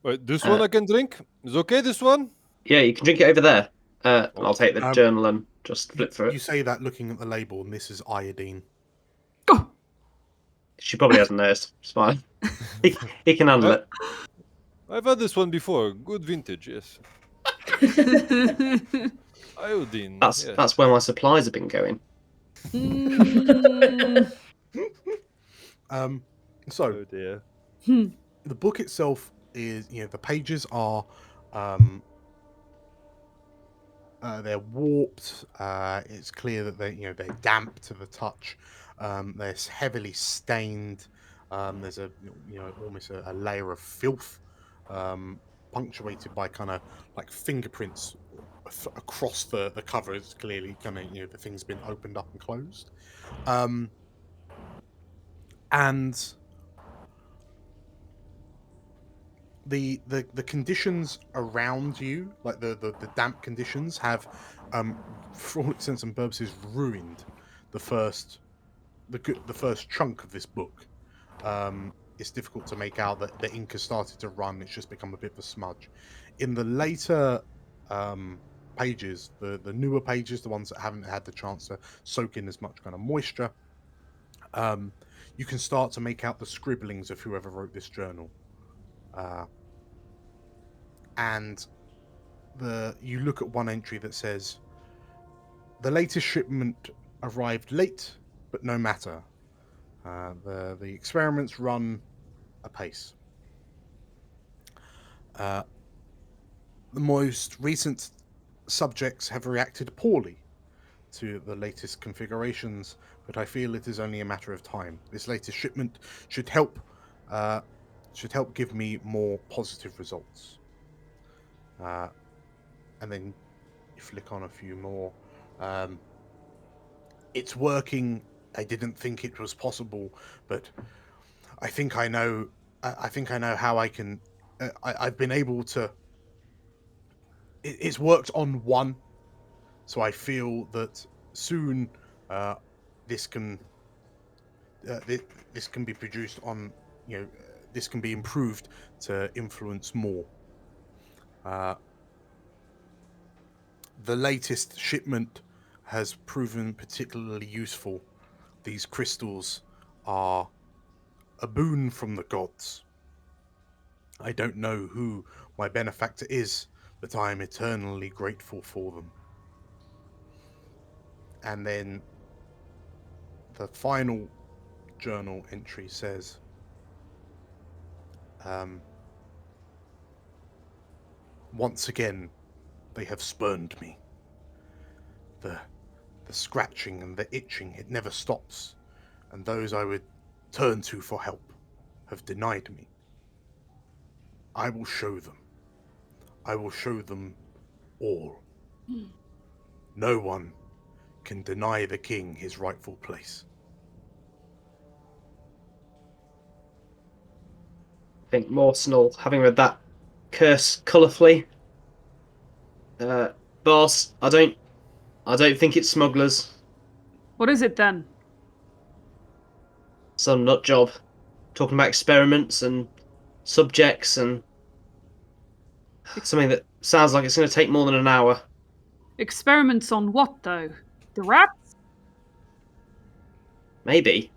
Wait, this one I can drink? Is okay, this one?
Yeah, you can drink it over there. I'll take the journal and just flip through it.
You say that looking at the label, and this is iodine.
Go!
She probably hasn't noticed. It's fine. He can handle it.
I've had this one before. Good vintage, yes. Iodine.
That's where my supplies have been going.
So
oh dear.
The book itself is, the pages are they're warped. It's clear that they're damp to the touch. They're heavily stained. There's almost a layer of filth, punctuated by kind of fingerprints across the cover. It's clearly kind of the thing's been opened up and closed. And the conditions around you, the damp conditions, have, for all intents and purposes, ruined the first chunk of this book. It's difficult to make out that the ink has started to run. It's just become a bit of a smudge. In the later pages, the newer pages, the ones that haven't had the chance to soak in as much kind of moisture, you can start to make out the scribblings of whoever wrote this journal. and you look at one entry that says, "The latest shipment arrived late, but no matter. The experiments run apace. The most recent subjects have reacted poorly to the latest configurations, but I feel it is only a matter of time. This latest shipment should help give me more positive results." And then you flick on a few more. It's working. I didn't think it was possible, but I think I know. I think I know how I can. I've been able to. It's worked on one, so I feel that soon this can be produced on. This can be improved to influence more. The latest shipment has proven particularly useful. These crystals are a boon from the gods. I don't know who my benefactor is, but I am eternally grateful for them. And then the final journal entry says, "Once again, they have spurned me. The scratching and the itching, it never stops, and those I would turn to for help have denied me. I will show them. I will show them all. No one can deny the king his rightful place."
I think Morton will, having read that, curse colourfully. Boss, I don't think it's smugglers.
What is it then?
Some nut job. Talking about experiments and subjects and something that sounds like it's going to take more than an hour.
Experiments on what, though? The rats?
Maybe.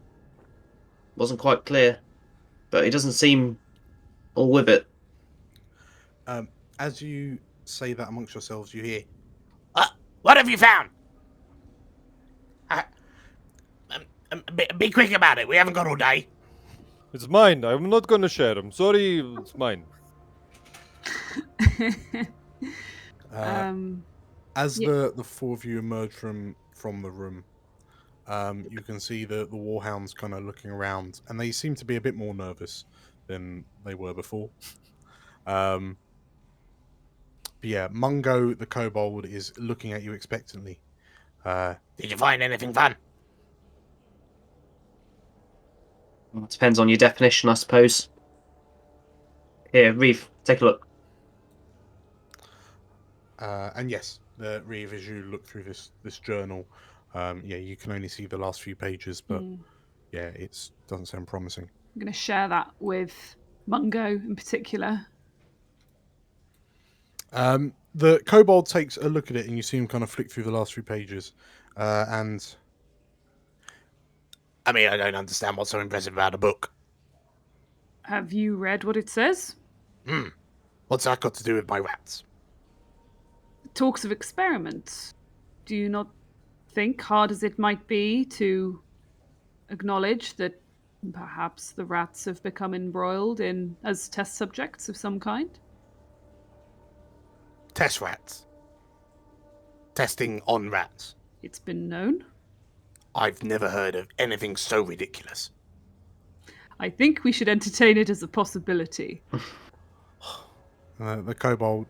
Wasn't quite clear. But he doesn't seem all with it.
As you say that amongst yourselves, you hear,
"What have you found? Be quick about it. We haven't got all day."
It's mine. I'm not going to share. I'm sorry. It's mine.
As the four of you emerge from the room, you can see the warhounds kind of looking around, and they seem to be a bit more nervous than they were before. But yeah, Mungo the kobold is looking at you expectantly.
"Did you find anything fun?"
Well, it depends on your definition, I suppose. Here, Reeve, take a look.
And yes, Reeve, as you look through this journal, you can only see the last few pages, but yeah, it doesn't sound promising.
I'm going to share that with Mungo in particular.
The kobold takes a look at it, and you see him kind of flick through the last few pages, and
I mean, I don't understand what's so impressive about a book.
Have you read what it says?
What's that got to do with my rats?
It talks of experiments. Do you not think, hard as it might be, to acknowledge that perhaps the rats have become embroiled as test subjects of some kind?
Test rats? Testing on rats?
It's been known.
I've never heard of anything so ridiculous.
I think we should entertain it as a possibility.
The kobold,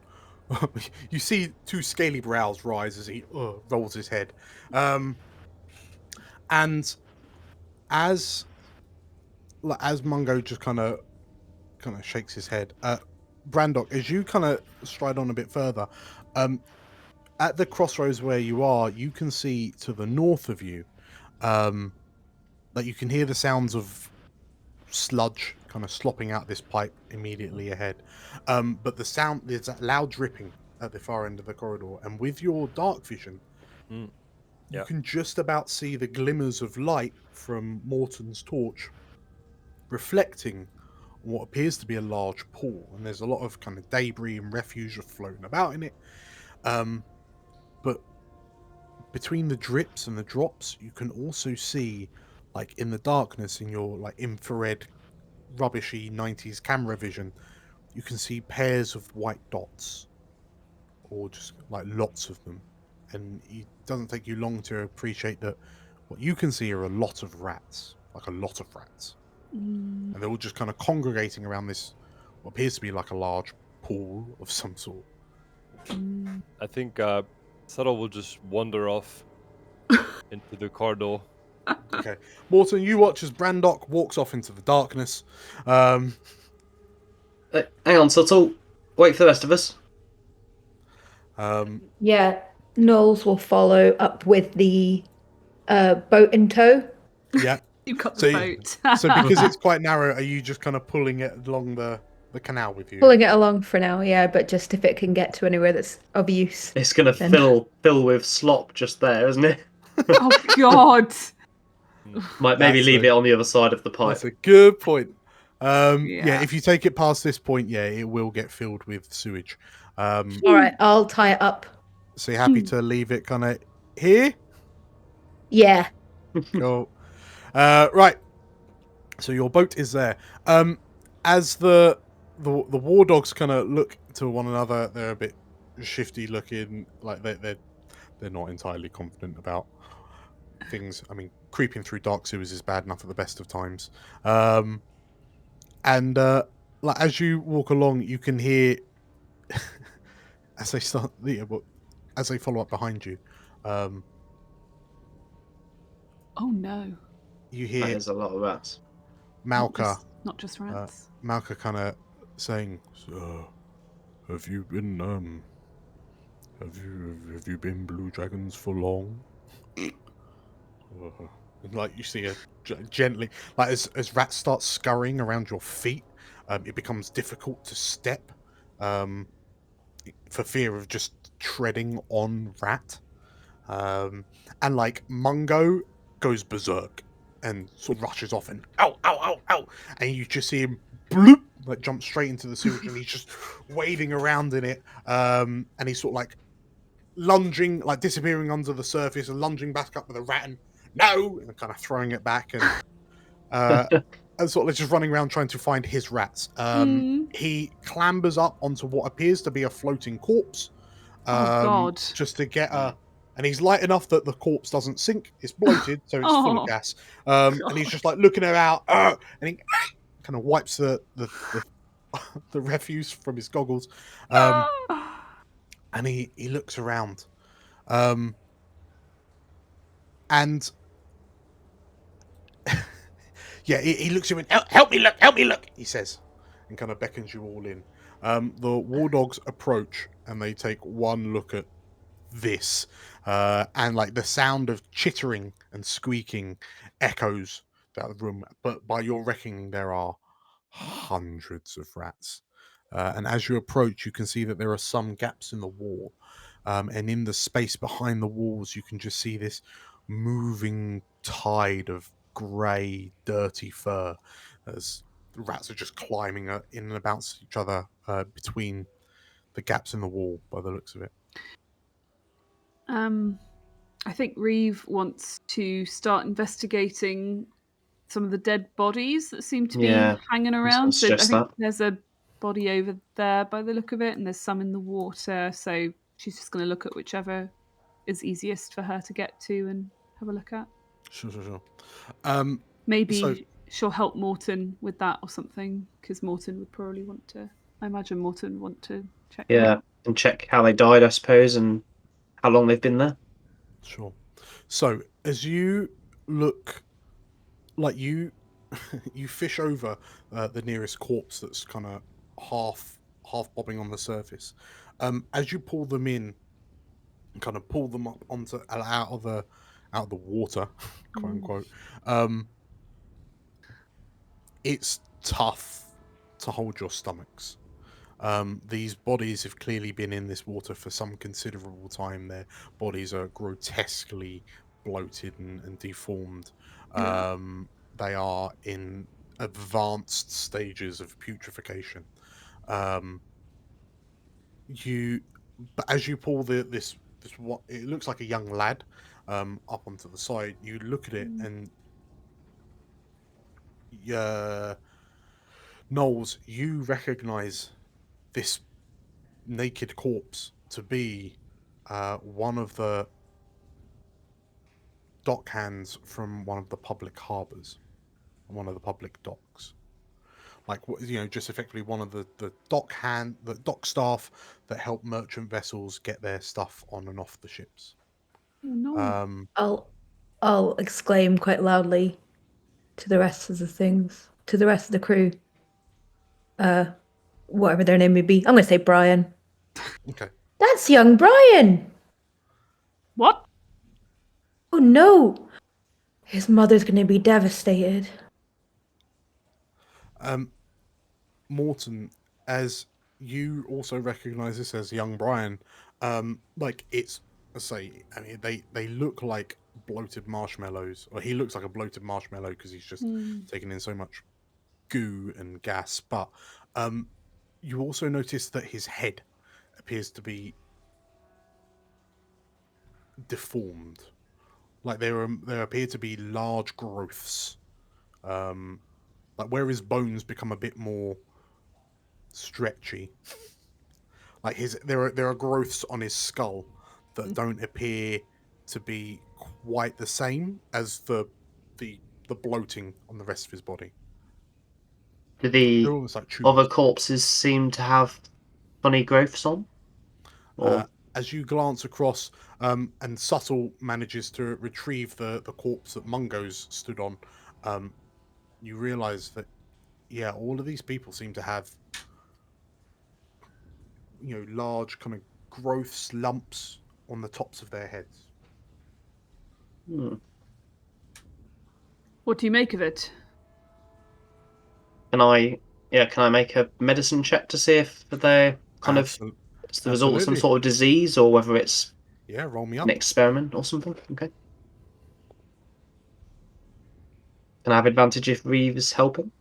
you see two scaly brows rise as he rolls his head. And as Mungo just kind of shakes his head, Brandok, as you kind of stride on a bit further, at the crossroads where you are, you can see to the north of you, that you can hear the sounds of sludge kind of slopping out this pipe immediately ahead. But there's that loud dripping at the far end of the corridor, and with your dark vision, you can just about see the glimmers of light from Morton's torch reflecting what appears to be a large pool, and there's a lot of kind of debris and refuse floating about in it. But between the drips and the drops, you can also see, like in the darkness, in your like infrared, rubbishy 90s camera vision, you can see pairs of white dots, or just like lots of them. And it doesn't take you long to appreciate that what you can see are a lot of rats, like a lot of rats. And they're all just kind of congregating around this, what appears to be like a large pool of some sort.
I think Subtle will just wander off into the corridor.
Okay. Morton, you watch as Brandok walks off into the darkness.
Hang on, Subtle. Wait for the rest of us.
Yeah, Knowles will follow up with the boat in tow.
Yeah.
You cut the boat.
So because it's quite narrow, are you just kind of pulling it along the canal with you?
Pulling it along for now, yeah, but just if it can get to anywhere that's of use.
It's going to fill with slop just there, isn't it?
Oh, God.
Might maybe leave it on the other side of the pipe.
That's a good point. Yeah, if you take it past this point, yeah, it will get filled with sewage.
All right, I'll tie it up.
So you're happy to leave it kind of here?
Yeah.
Cool. Right. So your boat is there. As the war dogs kind of look to one another, they're a bit shifty looking, like they're not entirely confident about things. I mean, creeping through dark sewers is bad enough at the best of times. And like as you walk along, you can hear as they follow up behind you.
Oh no!
You hear
there's a lot of rats.
Malka,
not just rats.
Malka kind of saying, "So, have you been blue dragons for long?" Like you see gently, like as rats start scurrying around your feet, it becomes difficult to step, for fear of just treading on rat. And like Mungo goes berserk and sort of rushes off and ow, ow, ow, ow, and you just see him bloop, like jump straight into the sewage, and he's just wading around in it, and he's sort of like lunging, like disappearing under the surface and lunging back up with a rat and no, and kind of throwing it back and and sort of just running around trying to find his rats. He clambers up onto what appears to be a floating corpse.
Oh God!
Just to get a. And he's light enough that the corpse doesn't sink. It's bloated, so it's full of gas. And he's just like looking about, and he kind of wipes the refuse from his goggles. And he looks around. And yeah, he looks at you and help me look, he says, and kind of beckons you all in. The war dogs approach and they take one look at this, and like the sound of chittering and squeaking echoes throughout the room, but by your reckoning there are hundreds of rats, and as you approach you can see that there are some gaps in the wall, and in the space behind the walls you can just see this moving tide of grey dirty fur as the rats are just climbing in and about each other, between the gaps in the wall by the looks of it.
I think Reeve wants to start investigating some of the dead bodies that seem to be hanging around. So I think there's a body over there by the look of it, and there's some in the water. So she's just going to look at whichever is easiest for her to get to and have a look at.
Sure.
Maybe she'll help Morton with that or something, because Morton would probably want to. I imagine Morton would want to check.
Yeah, and check how they died, I suppose, and how long they've been there.
Sure. So as you look, like you fish over the nearest corpse that's kind of half bobbing on the surface. As you pull them in, and kind of pull them up onto out of the water, quote unquote. It's tough to hold your stomachs. These bodies have clearly been in this water for some considerable time. Their bodies are grotesquely bloated and deformed. They are in advanced stages of putrefaction. But as you pull this what it looks like a young lad up onto the side, you look at it and Knowles, you recognize this naked corpse to be one of the dock hands from one of the public harbors, one of the public docks. Like, just effectively one of the dock staff that help merchant vessels get their stuff on and off the ships.
Oh, no.
I'll exclaim quite loudly to the rest of the crew. Whatever their name may be. I'm going to say Brian.
Okay.
That's young Brian!
What?
Oh no! His mother's going to be devastated.
Morton, as you also recognize this as young Brian, it's, they look like bloated marshmallows, or he looks like a bloated marshmallow because he's just taken in so much goo and gas. But you also notice that his head appears to be deformed. Like there appear to be large growths, like where his bones become a bit more stretchy. Like there are growths on his skull that don't appear to be quite the same as the bloating on the rest of his body.
Do the
like
other corpses seem to have funny growths on? Or...
as you glance across, and Subtle manages to retrieve the corpse that Mungo's stood on, you realise that, all of these people seem to have, large kind of growths, lumps on the tops of their heads.
What do you make of it?
Can I make a medicine check to see if they're kind of it's the result of some sort of disease, or whether it's
roll me up.
An experiment or something? Okay. Can I have advantage if Reeve is helping?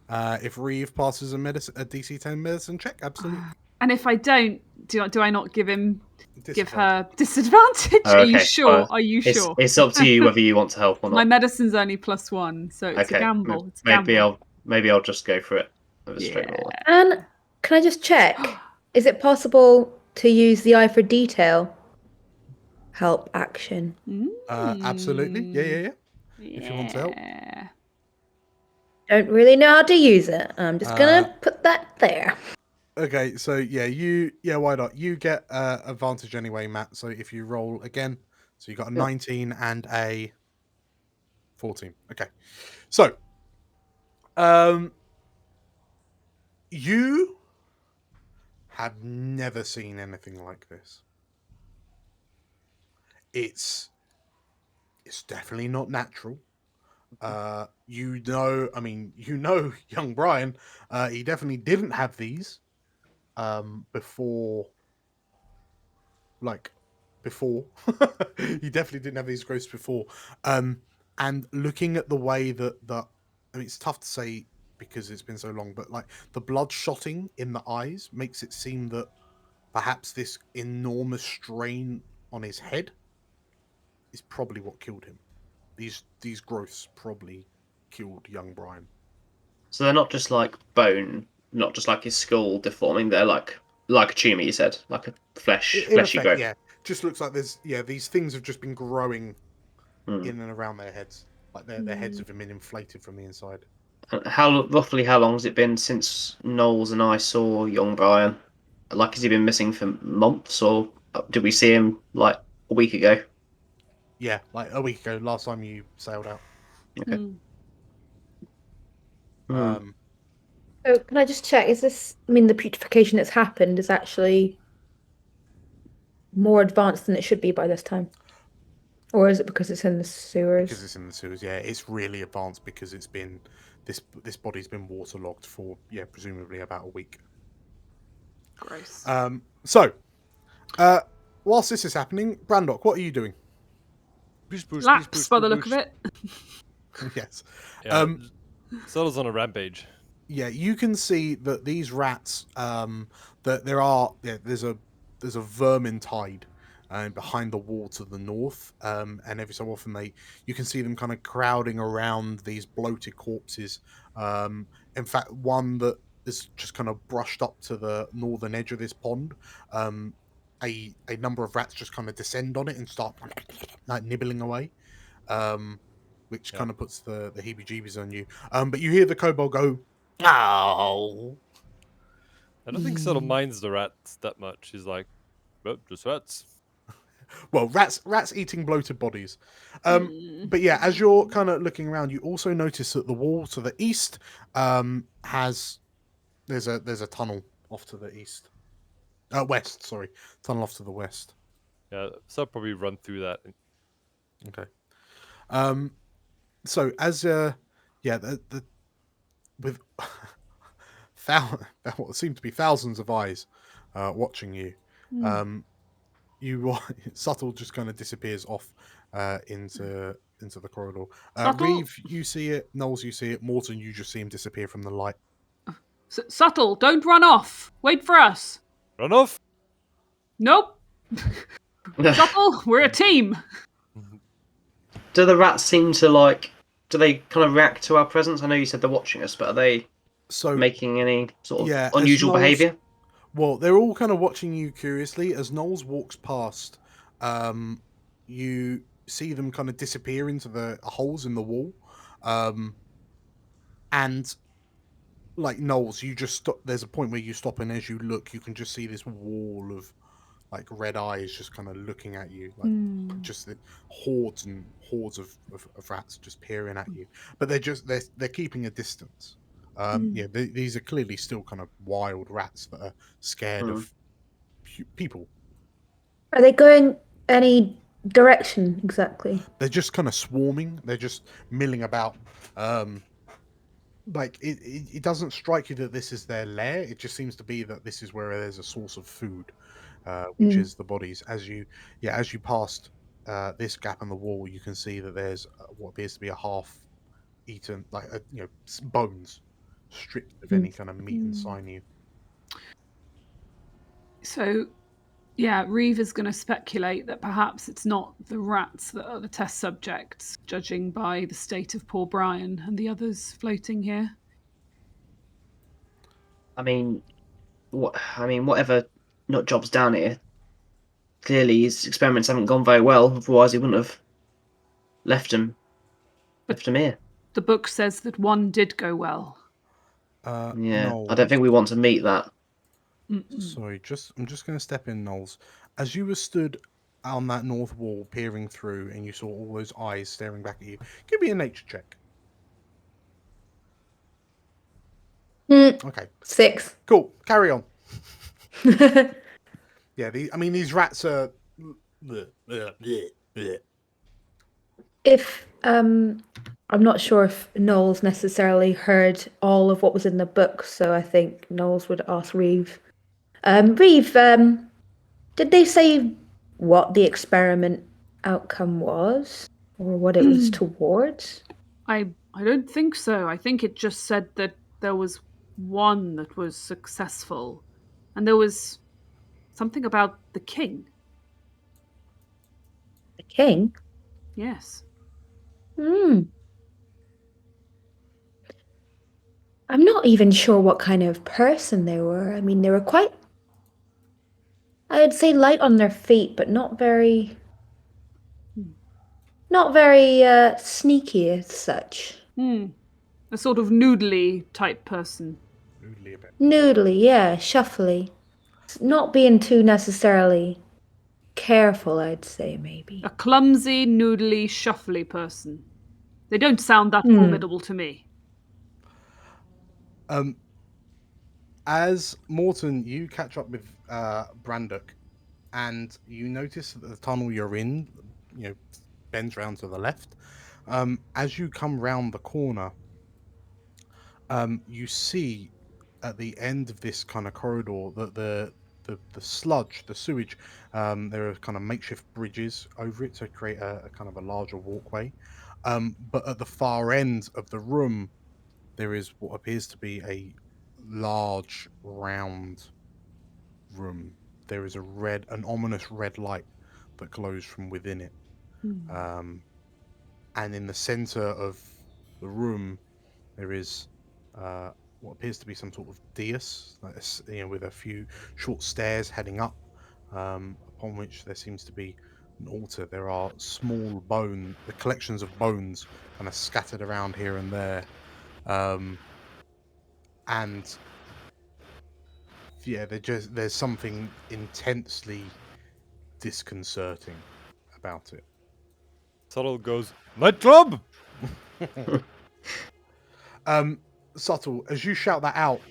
If Reeve passes a DC 10 medicine check, absolutely.
And if I don't, do I not give her disadvantage?
Oh, okay.
Are you sure? Are you sure?
It's up to you whether you want to help or not.
My medicine's only +1, so it's a gamble. It's a gamble.
Maybe I'll just go for it. Straight roll.
And can I just check? Is it possible to use the eye for detail help action?
Absolutely. Yeah. If you want to help.
Don't really know how to use it. I'm just gonna put that there.
Okay, so why not? You get advantage anyway, Matt. So if you roll again, so you got a 19 and a 14. Okay, so you have never seen anything like this. It's definitely not natural. Young Brian, he definitely didn't have these before. He definitely didn't have these growths before. And looking at the way that it's tough to say because it's been so long, but like the bloodshotting in the eyes makes it seem that perhaps this enormous strain on his head is probably what killed him. These growths probably killed young Brian.
So they're not just like bone, not just like his skull deforming. They're like a tumor, you said, like a fleshy growth.
Yeah, just looks like these things have just been growing in and around their heads, like their heads have been inflated from the inside.
Roughly how long has it been since Knowles and I saw young Brian? Like, has he been missing for months, or did we see him like a week ago?
Yeah, like a week ago. Last time you sailed out.
Okay.
So can I just check? Is this? I mean, the putrefaction that's happened is actually more advanced than it should be by this time, or is it because it's in the sewers?
Because it's in the sewers. Yeah, it's really advanced because it's been this body's been waterlogged for presumably about a week.
Gross.
So, whilst this is happening, Brandok, what are you doing?
Laps by the look of it.
Yes.
Subtle's on a rampage.
Yeah, you can see that these rats, that there's a vermin tide behind the wall to the north, and every so often you can see them kind of crowding around these bloated corpses. In fact, one that is just kind of brushed up to the northern edge of this pond. A number of rats just kind of descend on it and start like nibbling away, which kind of puts the heebie-jeebies on you. But you hear the kobold go,
"Oh."
I don't think Subtle minds the rats that much. He's like, well, just rats.
Well, rats eating bloated bodies. But yeah, as you're kind of looking around, you also notice that the wall to the east there's a tunnel off to the east. West, sorry. Tunnel off to the west.
Yeah, so I'll probably run through that.
Okay. So as with what seem to be thousands of eyes watching you, Subtle just kind of disappears off into the corridor. Reeve, you see it. Knowles, you see it. Morton, you just see him disappear from the light.
Subtle, don't run off. Wait for us.
Run off?
Nope. Subtle, we're a team.
Do the rats seem to do they kind of react to our presence? I know you said they're watching us, but are they making any sort of unusual behaviour?
Well, they're all kind of watching you curiously. As Knowles walks past, you see them kind of disappear into the holes in the wall. And like Knowles, you just stop. There's a point where you stop, and as you look, you can just see this wall of like red eyes just kind of looking at you, like just the hordes and hordes of rats just peering at you. But they're keeping a distance. These are clearly still kind of wild rats that are scared of people.
Are they going any direction exactly?
They're just kind of swarming. They're just milling about. Like it doesn't strike you that this is their lair. It just seems to be that this is where there's a source of food, which is the bodies. As you passed this gap in the wall, you can see that there's what appears to be a half-eaten, bones, stripped of any kind of meat and sinew.
So, yeah, Reeve is going to speculate that perhaps it's not the rats that are the test subjects, judging by the state of poor Brian and the others floating here.
I mean, whatever nut job's down here. Clearly, his experiments haven't gone very well. Otherwise, he wouldn't have left him here.
The book says that one did go well.
No. I don't think we want to meet that.
Sorry, I'm just going to step in, Knowles. As you were stood on that north wall, peering through, and you saw all those eyes staring back at you, give me a nature check. Okay.
6.
Cool. Carry on. Yeah, these rats are.
If I'm not sure if Knowles necessarily heard all of what was in the book, so I think Knowles would ask Reeve. Reeve, did they say what the experiment outcome was, or what it was towards?
I don't think so. I think it just said that there was one that was successful, and there was something about the king.
The king?
Yes.
I'm not even sure what kind of person they were. I mean, they were quite, I would say, light on their feet, but not very sneaky as such.
A sort of noodly type person.
Noodly a bit.
Noodly, yeah, shuffly. Not being too necessarily careful, I'd say, maybe.
A clumsy, noodly, shuffly person. They don't sound that formidable to me.
As Morton, you catch up with Brandok, and you notice that the tunnel you're in, bends round to the left. As you come round the corner, you see at the end of this kind of corridor that the sludge, the sewage, there are kind of makeshift bridges over it to create a kind of a larger walkway. But at the far end of the room, there is what appears to be a large round room. There is an ominous red light that glows from within it. And in the center of the room, there is what appears to be some sort of dais, with a few short stairs heading up, upon which there seems to be an altar. There are small the collections of bones kind of scattered around here and there. And yeah, there's something intensely disconcerting about it.
Subtle goes, nightclub!
Subtle, as you shout that out,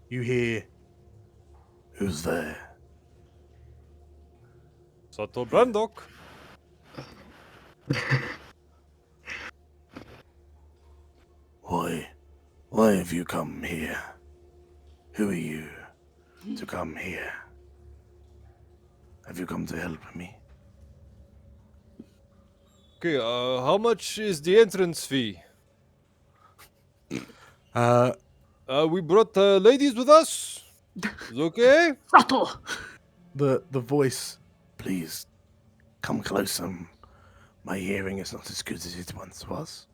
you hear, "Who's there?"
Subtle Brandok.
Why have you come here? Who are you to come here? Have you come to help me?
Okay, how much is the entrance fee? We brought ladies with us. Is okay?
Subtle!
The voice,
please, come closer. My hearing is not as good as it once was.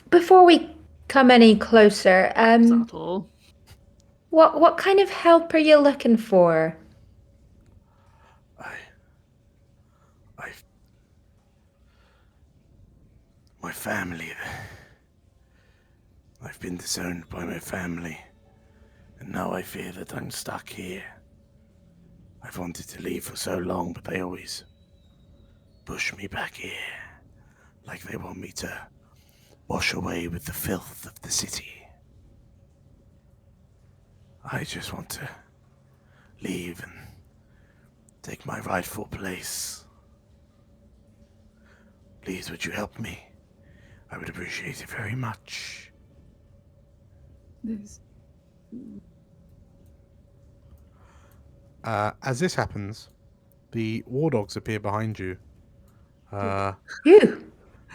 Before we come any closer,
Subtle.
What kind of help are you looking for?
My family. I've been disowned by my family, and now I fear that I'm stuck here. I've wanted to leave for so long, but they always push me back here, like they want me to wash away with the filth of the city. I just want to leave and take my rightful place. Please, would you help me? I would appreciate it very much.
As this happens, the war dogs appear behind you.
You.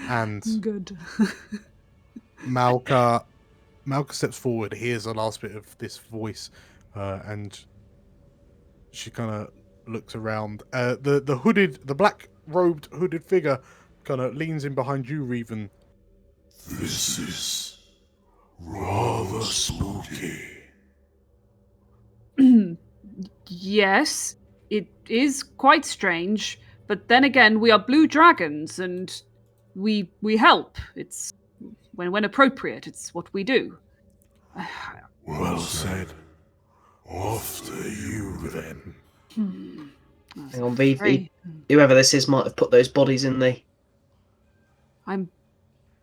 And
good.
Malka steps forward, hears the last bit of this voice, and she kind of looks around. The black-robed hooded figure kind of leans in behind you, Reven.
This is rather spooky.
Yes, it is quite strange, but then again, we are blue dragons, and we help. It's when appropriate. It's what we do.
Well said. After you, then.
Hang on, Vivi. Whoever this is might have put those bodies in the...
I'm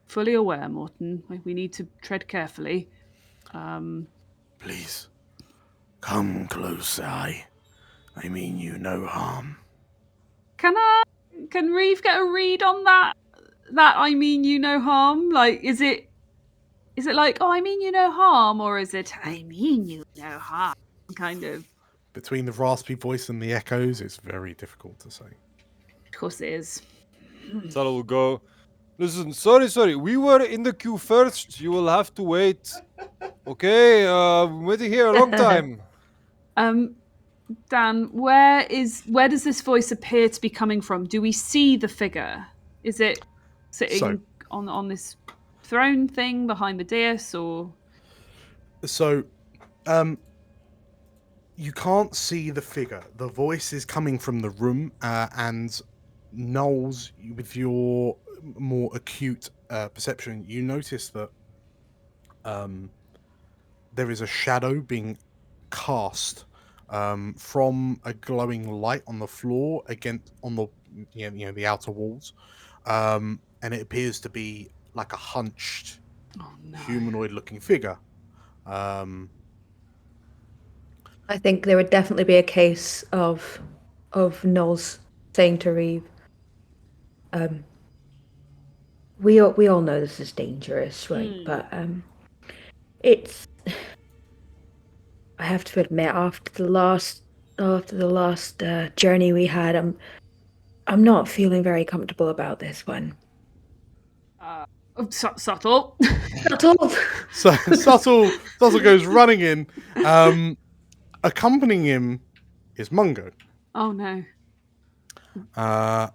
fully aware, Morton. We need to tread carefully.
Please, come closer. I mean you no harm.
Can Reeve get a read on that? That I mean you no harm? Like, is it like, oh, I mean you no harm, or is it I mean you no harm? Kind of.
Between the raspy voice and the echoes, it's very difficult to say.
Of course it is.
Subtle will go, listen, sorry. We were in the queue first. You will have to wait. Okay, I'm waiting here a long time.
Dan, where does this voice appear to be coming from? Do we see the figure? Is it sitting on this throne thing behind the dais, or?
So, you can't see the figure. The voice is coming from the room, and Knowles, with your more acute perception, you notice that there is a shadow being cast from a glowing light on the floor on the outer walls, and it appears to be like a hunched humanoid-looking figure.
I think there would definitely be a case of Knowles saying to Reeve, we all know this is dangerous, right? But it's, I have to admit, after the last journey we had, I'm not feeling very comfortable about this one.
Subtle.
Subtle.
So Subtle goes running in. Accompanying him is Mungo.
Oh no.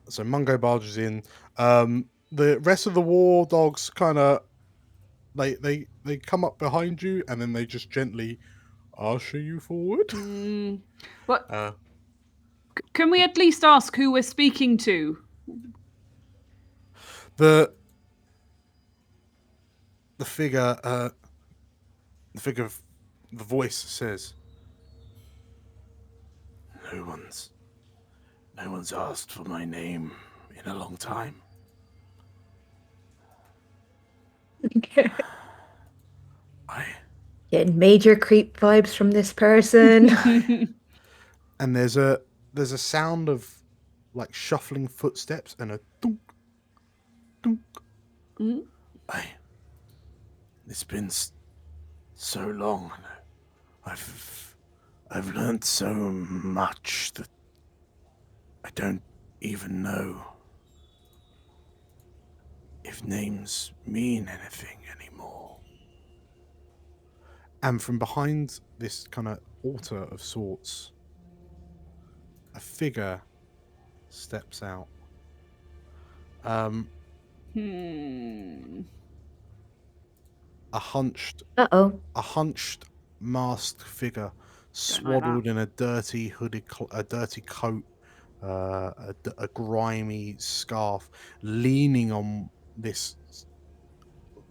So Mungo barges in. The rest of the war dogs kind of they come up behind you and then they just gently usher you forward.
What? Can we at least ask who we're speaking to?
The figure, the voice says, No one's asked for my name in a long time.
Getting major creep vibes from this person.
And there's a sound of like shuffling footsteps and a dunk, dunk. It's been so long. I've learned so much that I don't even know if names mean anything anymore. And from behind this kind of altar of sorts, a figure steps out. A hunched masked figure, swaddled in a dirty coat, a grimy scarf, leaning on this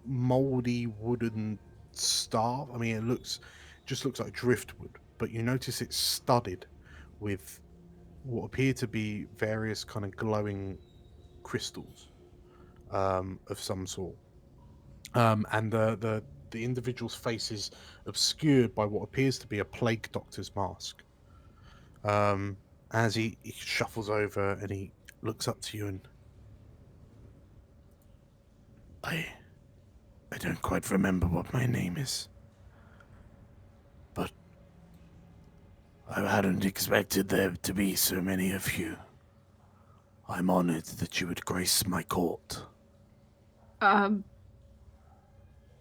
moldy wooden staff. I mean, it just looks like driftwood, but you notice it's studded with what appear to be various kind of glowing crystals of some sort. And the individual's face is obscured by what appears to be a plague doctor's mask. As he shuffles over and he looks up to you and I don't quite remember what my name is, but I hadn't expected there to be so many of you. I'm honored that you would grace my court.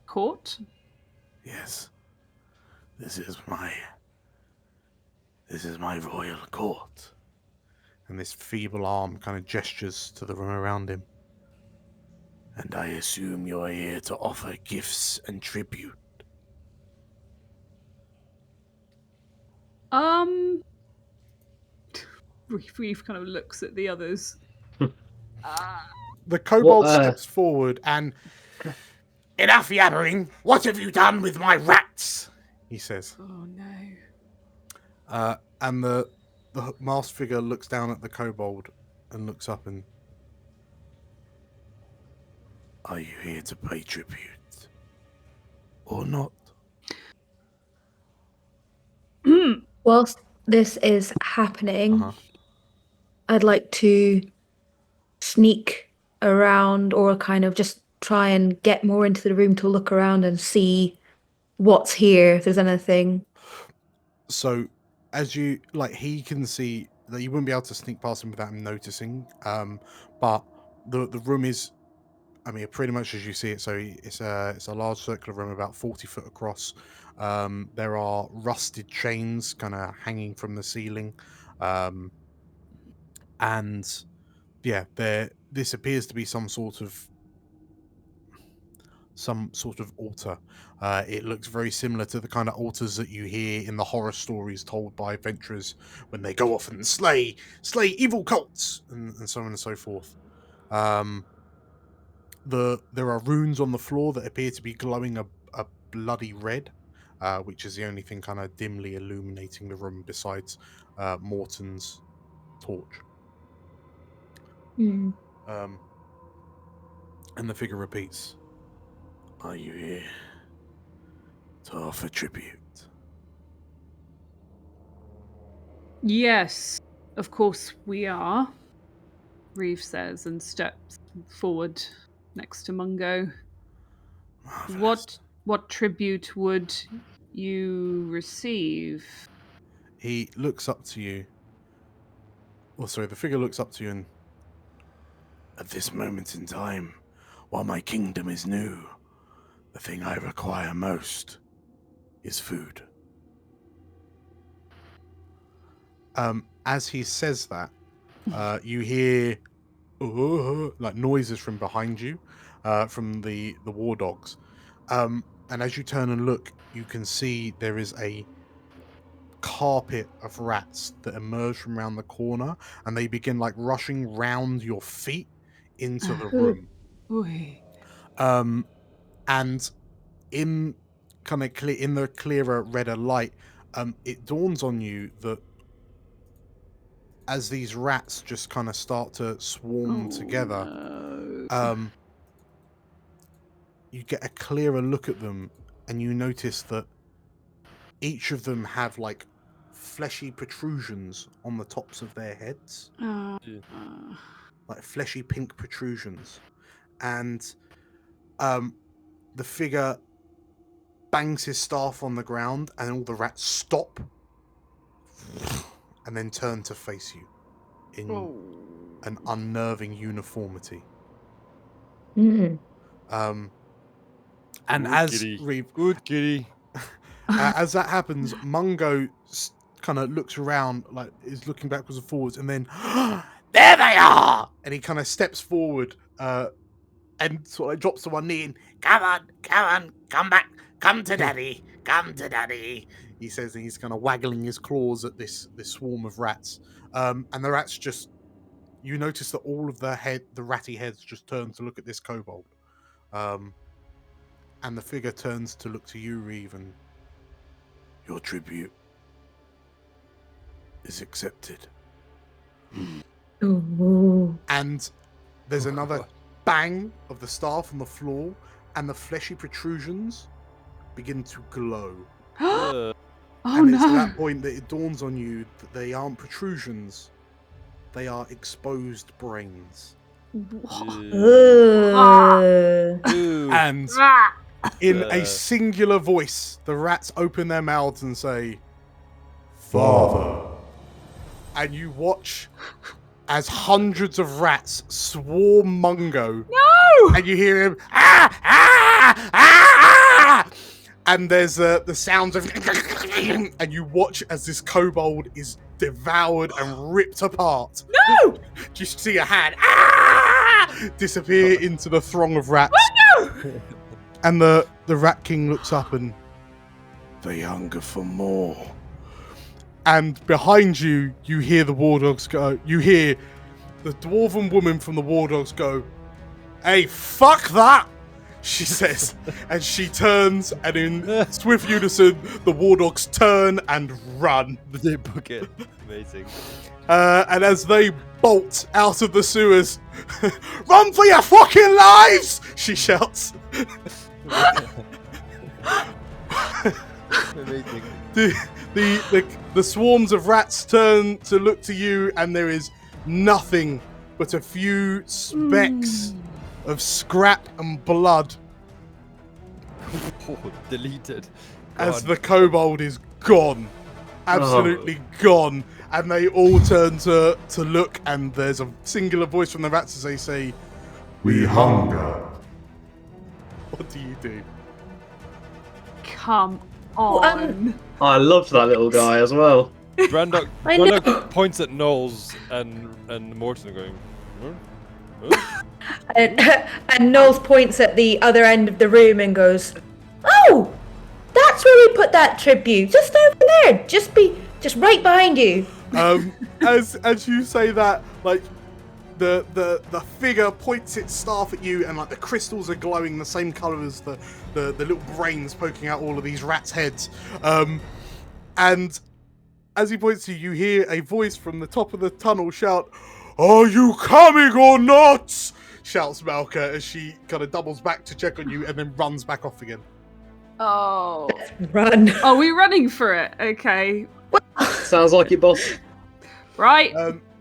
Court?
Yes. This is my royal court. And this feeble arm kind of gestures to the room around him. And I assume you're here to offer gifts and tribute.
Reeve kind of looks at the others.
The kobold steps forward and... Enough yabbering! What have you done with my rats? He says.
Oh
no. And the masked figure looks down at the kobold and looks up and... Are you here to pay tribute? Or not?
Whilst this is happening, I'd like to sneak around or kind of just try and get more into the room to look around and see what's here, if there's anything.
So, as you, he can see that you wouldn't be able to sneak past him without him noticing, but the room is, I mean, pretty much as you see it, so it's a large circular room about 40 foot across. There are rusted chains kind of hanging from the ceiling. And yeah, this appears to be some sort of altar. It looks very similar to the kind of altars that you hear in the horror stories told by adventurers when they go off and slay evil cults and so on and so forth. There are runes on the floor that appear to be glowing a bloody red, which is the only thing kind of dimly illuminating the room besides Morton's torch. And the figure repeats, "Are you here to offer tribute?"
Yes, of course we are, Reeve says and steps forward next to Mungo.
Marvelous.
What tribute would you receive?
He looks up to you. The figure looks up to you and, at this moment in time, While my kingdom is new, the thing I require most is food. As he says that, you hear like noises from behind you, from the war dogs. And as you turn and look, you can see there is a carpet of rats that emerge from around the corner, and they begin like rushing round your feet into the room. And in kind of in the clearer, redder light, it dawns on you that as these rats just kind of start to swarm together, you get a clearer look at them, and you notice that each of them have like fleshy protrusions on the tops of their heads, like fleshy pink protrusions, and the figure bangs his staff on the ground, and all the rats stop and then turn to face you in an unnerving uniformity.
Mm.
And
Good
as
kitty.
Reeve,
Good kitty.
as that happens, Mungo kind of looks around, like is looking backwards and forwards, and then there they are! And he kind of steps forward and sort of drops to one knee and
Come on, come back, come to daddy,
he says, and he's kind of waggling his claws at this swarm of rats. And the rats just, you notice that all of the ratty heads just turn to look at this kobold. And the figure turns to look to you, Reeve, and your tribute is accepted.
Ooh.
And there's another bang of the staff on the floor, and the fleshy protrusions begin to glow. And it's at that point that it dawns on you that they aren't protrusions, they are exposed brains. And in a singular voice, the rats open their mouths and say, "Father." And you watch as hundreds of rats swarm Mungo.
No!
And you hear him, ah, ah, ah, ah! And there's the sounds of, and you watch as this kobold is devoured and ripped apart.
No!
Just see a hand, disappear into the throng of rats.
Oh, no!
And the Rat King looks up and, they hunger for more. And behind you, you hear the war dogs go, you hear the dwarven woman from the war dogs go, "Hey, fuck that!" she says. And she turns, and in swift unison, the war dogs turn and run.
They book it. Amazing.
And as they bolt out of the sewers, "Run for your fucking lives!" she shouts.
Amazing.
The swarms of rats turn to look to you, and there is nothing but a few specks of scrap and blood
Deleted.
as the kobold is gone. Absolutely gone. And they all turn to look, and there's a singular voice from the rats as they say, "We hunger." What do you do?
Come on.
I loved that little guy as well.
Brandok points at Knowles and Morton going, huh?
And Knowles points at the other end of the room and goes, "Oh, that's where we put that tribute. Just over there. Just right behind you."
As you say that, like the figure points its staff at you, and like the crystals are glowing the same color as the little brains poking out all of these rats' heads. And as he points to you, you hear a voice from the top of the tunnel shout, "Are you coming or not?" shouts Malka as she kind of doubles back to check on you and then runs back off again.
Oh.
Run.
Are we running for it? Okay.
Sounds like it, boss.
Right.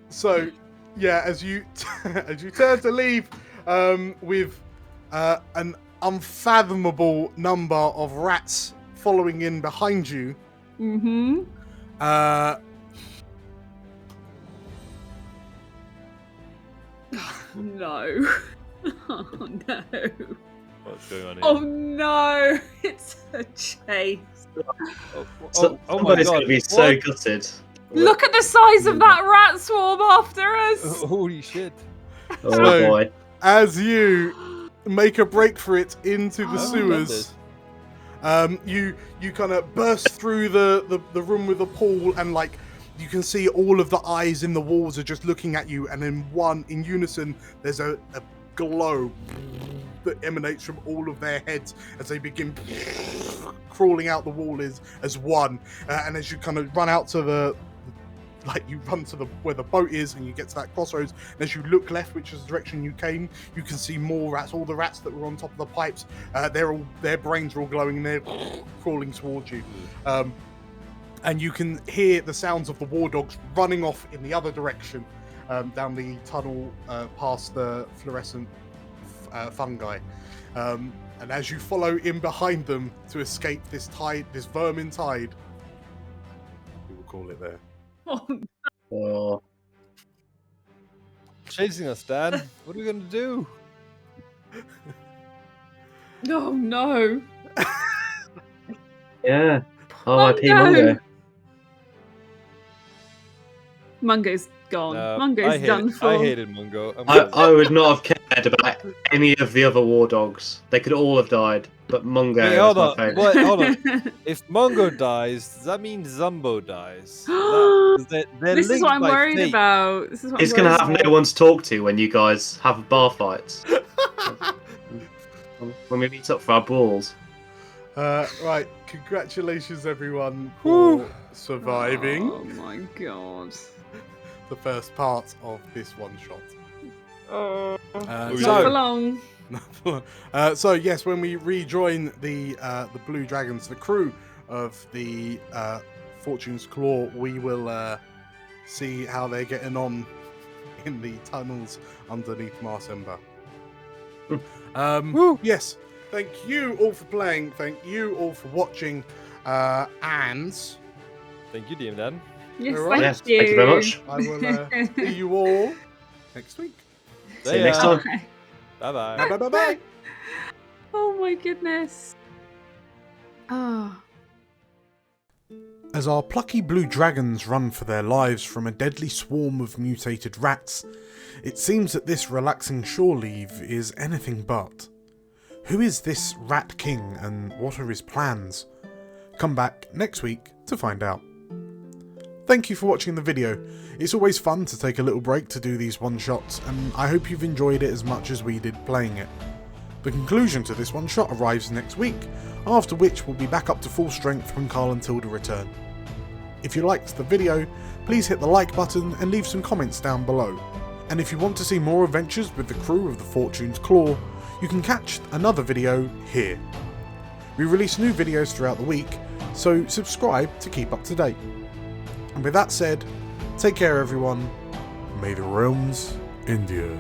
So, yeah, as you turn to leave, with an unfathomable number of rats following in behind you.
Mm-hmm.
No.
Oh no.
What's going on here?
Oh no! It's a chase.
Oh my god!
Gonna be so gutted.
Look at the size of that rat swarm after us.
Holy shit!
Oh
So,
boy!
As you make a break for it into the sewers, you kind of burst through the room with the pool, and like you can see all of the eyes in the walls are just looking at you, and in unison, there's a glow that emanates from all of their heads as they begin crawling out the wall as one. And as you kind of run out to you run to where the boat is, and you get to that crossroads, and as you look left, which is the direction you came, you can see more rats. All the rats that were on top of the pipes, their brains are all glowing, and they're crawling towards you. And you can hear the sounds of the war dogs running off in the other direction, down the tunnel past the fluorescent fungi. And as you follow in behind them to escape this vermin tide, we will call it there.
Oh.
Chasing us, Dan. What are we gonna do?
Oh no.
Yeah.
R.I.P.
Mungo.
Mungo's gone.
No,
Mungo's done for.
I hated Mungo.
I would not have cared about any of the other war dogs. They could all have died, but Mungo
Hey,
was
hold
my
on.
favourite.
What? Hold on. If Mungo dies, does that mean Zumbo dies?
This is what I'm worried about. This is what
He's
I'm
gonna
worried
have
about.
no one to talk to when you guys have bar fights. When we meet up for our balls.
Right, congratulations everyone for surviving.
Oh my god.
The first part of this one shot.
Not for long.
So yes, when we rejoin the Blue Dragons, the crew of the Fortune's Claw, we will see how they're getting on in the tunnels underneath Marsember. Yes, thank you all for playing. Thank you all for watching, and
thank you, DM Dan.
Yes,
All right.
thank you.
Thank you very much.
I will see you all next week.
See you next time.
Bye bye.
Bye bye bye.
Oh my goodness. Oh.
As our plucky blue dragons run for their lives from a deadly swarm of mutated rats, it seems that this relaxing shore leave is anything but. Who is this Rat King, and what are his plans? Come back next week to find out. Thank you for watching the video. It's always fun to take a little break to do these one-shots, and I hope you've enjoyed it as much as we did playing it. The conclusion to this one-shot arrives next week, after which we'll be back up to full strength when Carl and Tilda return. If you liked the video, please hit the like button and leave some comments down below. And if you want to see more adventures with the crew of the Fortune's Claw, you can catch another video here. We release new videos throughout the week, so subscribe to keep up to date. And with that said, take care everyone, may the realms endure.